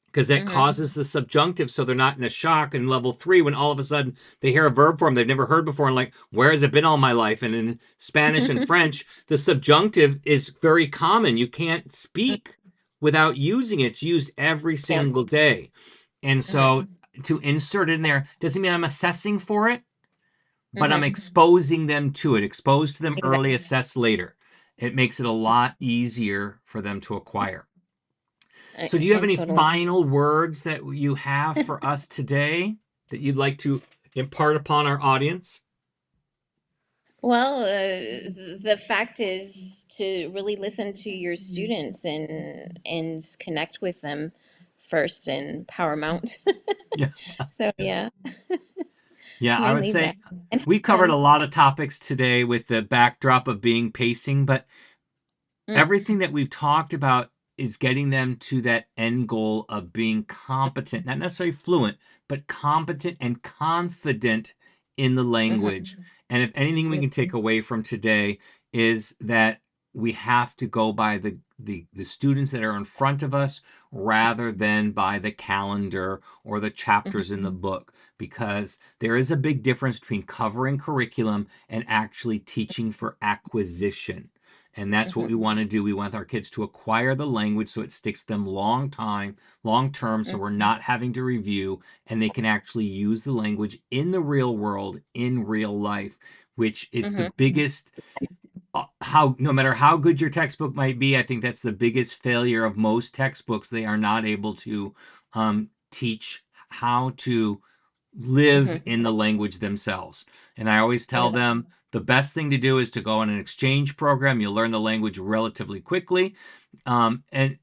because that Mm-hmm. causes the subjunctive, so they're not in a shock in level 3 when all of a sudden they hear a verb form they've never heard before and like, where has it been all my life? And in Spanish and French, the subjunctive is very common. You can't speak without using it. It's used every Yeah. single day. And Mm-hmm. so to insert it in there doesn't mean I'm assessing for it, but I'm Mm-hmm. exposing them to it. Exposed to them early, Exactly. assess later. It makes it a lot easier for them to acquire. So, do you have I any totally. final words that you have for us today that you'd like to impart upon our audience? Well, the fact is to really listen to your students and connect with them first and paramount. Yeah. So, yeah, Yeah, I would mainly that. say And have we covered a fun. lot of topics today with the backdrop of being pacing, but Mm, everything that we've talked about is getting them to that end goal of being competent, not necessarily fluent, but competent and confident in the mhm. language. And if anything we can take away from today is that we have to go by the students that are in front of us rather than by the calendar or the Mhm, chapters in the book, because there is a big difference between covering curriculum and actually teaching for acquisition. And that's what mhm, we want to do. We want our kids to acquire the language so it sticks them long term, so mhm, we're not having to review and they can actually use the language in the real world, in real life, which is the mhm, biggest how no matter how good your textbook might be, I think that's the biggest failure of most textbooks. They are not able to teach how to live mhm. in the language themselves. And I always tell Exactly. them the best thing to do is to go on an exchange program. You'll learn the language relatively quickly. And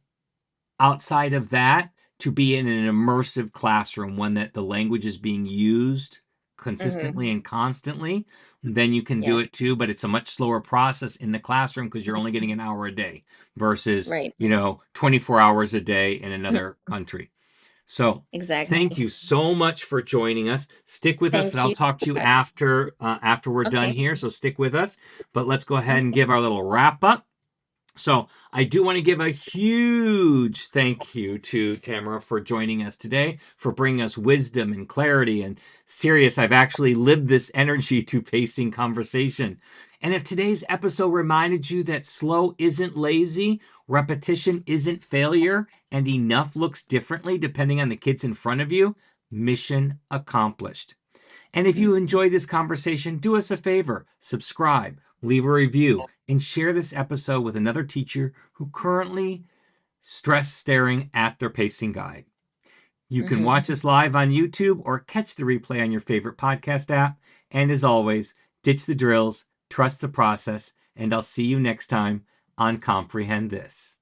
outside of that, to be in an immersive classroom, one that the language is being used Hmm. consistently and constantly, then you can do Yes. it too. But it's a much slower process in the classroom because you're Mhm. only getting an hour a day versus, Right. 24 hours a day in Mhm. another country. So thank Exactly. you so much for joining us. Stick with us because Thank I'll you. talk to you after we're done Okay. here. So stick with us. But let's go ahead and Okay. give our little wrap up. So I do want to give a huge thank you to Tamara for joining us today, for bringing us wisdom and clarity. And serious, I've actually lived this energy to pacing conversation. And if today's episode reminded you that slow isn't lazy, repetition isn't failure, and enough looks differently depending on the kids in front of you, mission accomplished. And if you enjoyed this conversation, do us a favor, subscribe, leave a review, and share this episode with another teacher who currently stress staring at their pacing guide. You can Hmm. watch us live on YouTube or catch the replay on your favorite podcast app. And as always, ditch the drills, trust the process, and I'll see you next time on Comprehend This.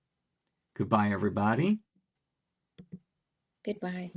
Goodbye, everybody. Goodbye.